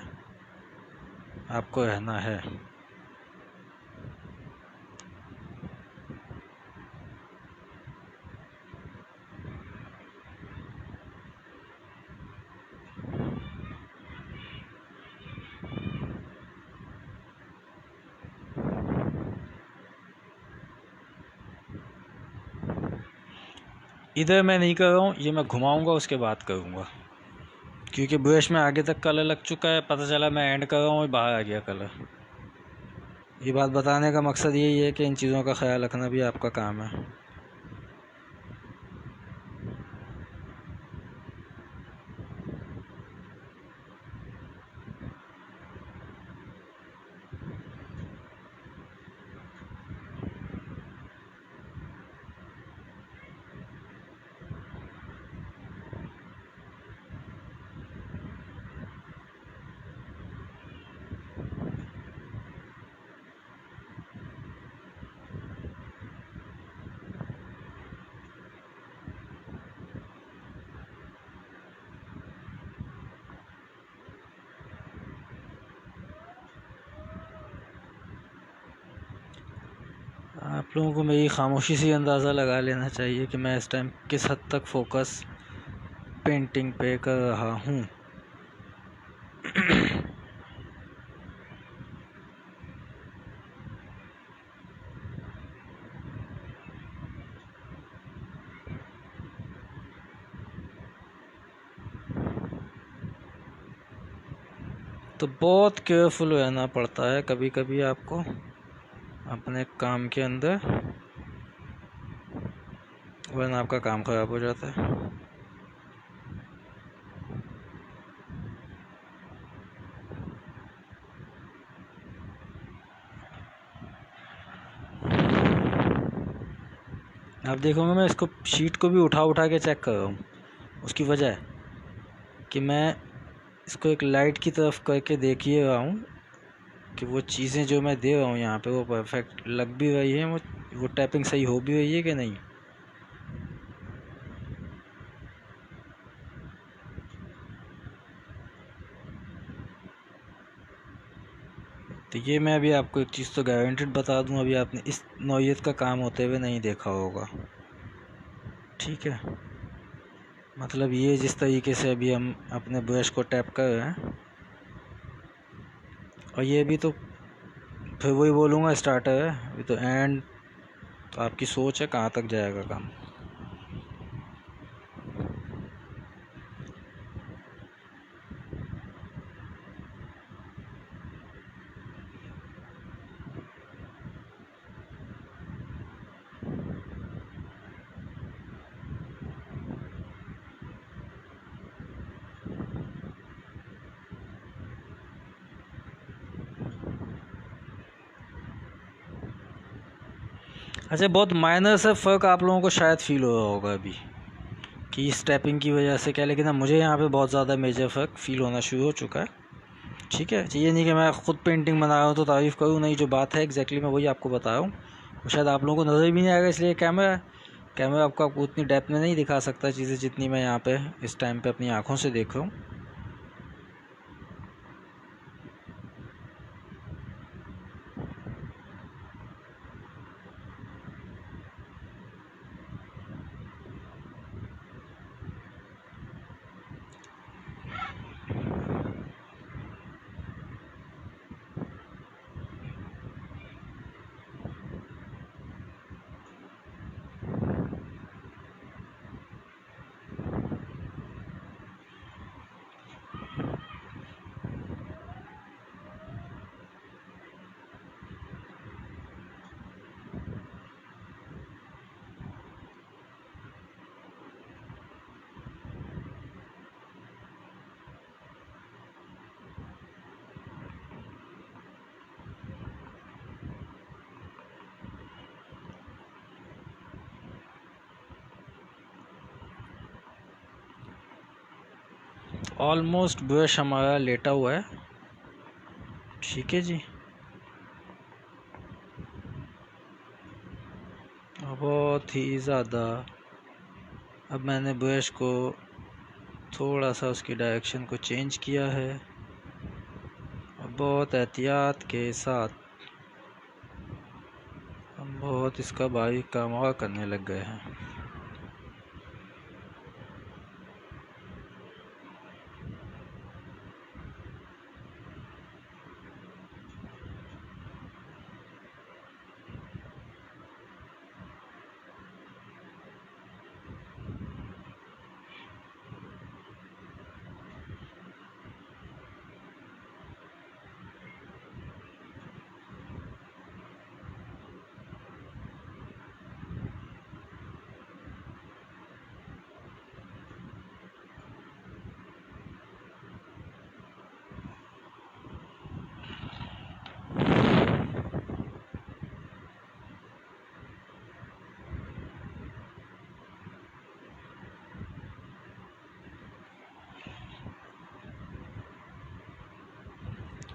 आपको रहना है। इधर मैं नहीं कर रहा हूँ, ये मैं घुमाऊंगा उसके बाद करूँगा, क्योंकि ब्रश में आगे तक कलर लग चुका है। पता चला मैं एंड कर रहा हूँ, बाहर आ गया कलर। ये बात बताने का मकसद यही है कि इन चीज़ों का ख्याल रखना भी आपका काम है। आप लोगों को मेरी खामोशी से अंदाज़ा लगा लेना चाहिए कि मैं इस टाइम किस हद तक फोकस पेंटिंग पे कर रहा हूँ। तो बहुत केयरफुल रहना पड़ता है कभी कभी आपको अपने काम के अंदर, वरना आपका काम ख़राब हो जाता है। आप देखोगे मैं इसको शीट को भी उठा उठा के चेक कर रहा हूँ। उसकी वजह है कि मैं इसको एक लाइट की तरफ करके देखिए रहा हूँ कि वो चीज़ें जो मैं दे रहा हूँ यहाँ पे वो परफेक्ट लग भी रही है, वो टैपिंग सही हो भी रही है कि नहीं। तो ये मैं अभी आपको एक चीज़ तो गारंटेड बता दूँ, अभी आपने इस नौइयत का काम होते हुए नहीं देखा होगा, ठीक है। मतलब ये जिस तरीके से अभी हम अपने ब्रश को टैप कर रहे हैं, और ये भी तो फिर वही बोलूँगा स्टार्टर है, अभी तो एंड। तो आपकी सोच है कहाँ तक जाएगा काम। अच्छा, बहुत माइनर सा फ़र्क आप लोगों को शायद फील हो रहा होगा अभी कि इस टैपिंग की वजह से क्या, लेकिन अब मुझे यहाँ पे बहुत ज़्यादा मेजर फ़र्क फील होना शुरू हो चुका है, ठीक है। ये नहीं कि मैं ख़ुद पेंटिंग बना रहा हूँ तो तारीफ़ करूँ, नहीं, जो बात है एग्जैक्टली मैं वही आपको बता रहा हूँ। वो शायद आप लोगों को नज़र भी नहीं आएगा, इसलिए कैमरा आपको उतनी डेप्थ में नहीं दिखा सकता चीज़ें जितनी मैं यहाँ पे इस टाइम पे अपनी आँखों से देख रहा हूँ। ऑलमोस्ट ब्रश हमारा लेटा हुआ है। ठीक है जी, बहुत ही ज़्यादा। अब मैंने ब्रश को थोड़ा सा उसकी डायरेक्शन को चेंज किया है और बहुत एहतियात के साथ हम बहुत इसका बारीक काम और करने लग गए हैं।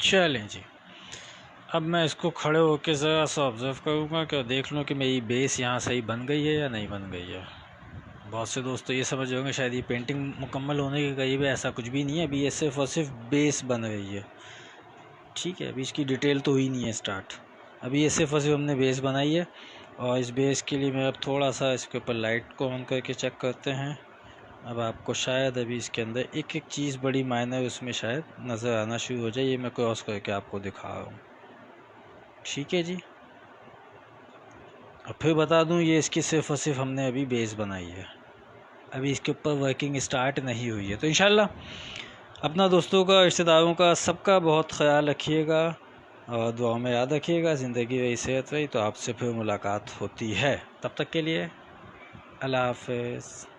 चलें जी, अब मैं इसको खड़े होकर ज़रा सा ऑब्ज़र्व करूँगा कि देख लूँ कि मेरी बेस यहाँ सही बन गई है या नहीं बन गई है। बहुत से दोस्त तो ये समझ होंगे शायद ये पेंटिंग मुकम्मल होने के करीब है, ऐसा कुछ भी नहीं है। अभी ये सिर्फ और सिर्फ बेस बन रही है। ठीक है, अभी इसकी डिटेल तो हुई नहीं है स्टार्ट। अभी ये सिर्फ और सिर्फ हमने बेस बनाई है और इस बेस के लिए मैं अब थोड़ा सा इसके ऊपर लाइट को ऑन करके चेक करते हैं। अब आपको शायद अभी इसके अंदर एक एक चीज़ बड़ी मायनर उसमें शायद नज़र आना शुरू हो जाए। ये मैं क्रॉस करके आपको दिखा रहा हूँ। ठीक है जी, अब फिर बता दूँ ये इसकी सिर्फ और सिर्फ हमने अभी बेस बनाई है, अभी इसके ऊपर वर्किंग स्टार्ट नहीं हुई है। तो इंशाल्लाह अपना, दोस्तों का, रिश्तेदारों का, सबका बहुत ख्याल रखिएगा और दुआ में याद रखिएगा। ज़िंदगी रही, सेहत रही, तो आपसे फिर मुलाकात होती है। तब तक के लिए अल्लाह हाफ़िज़।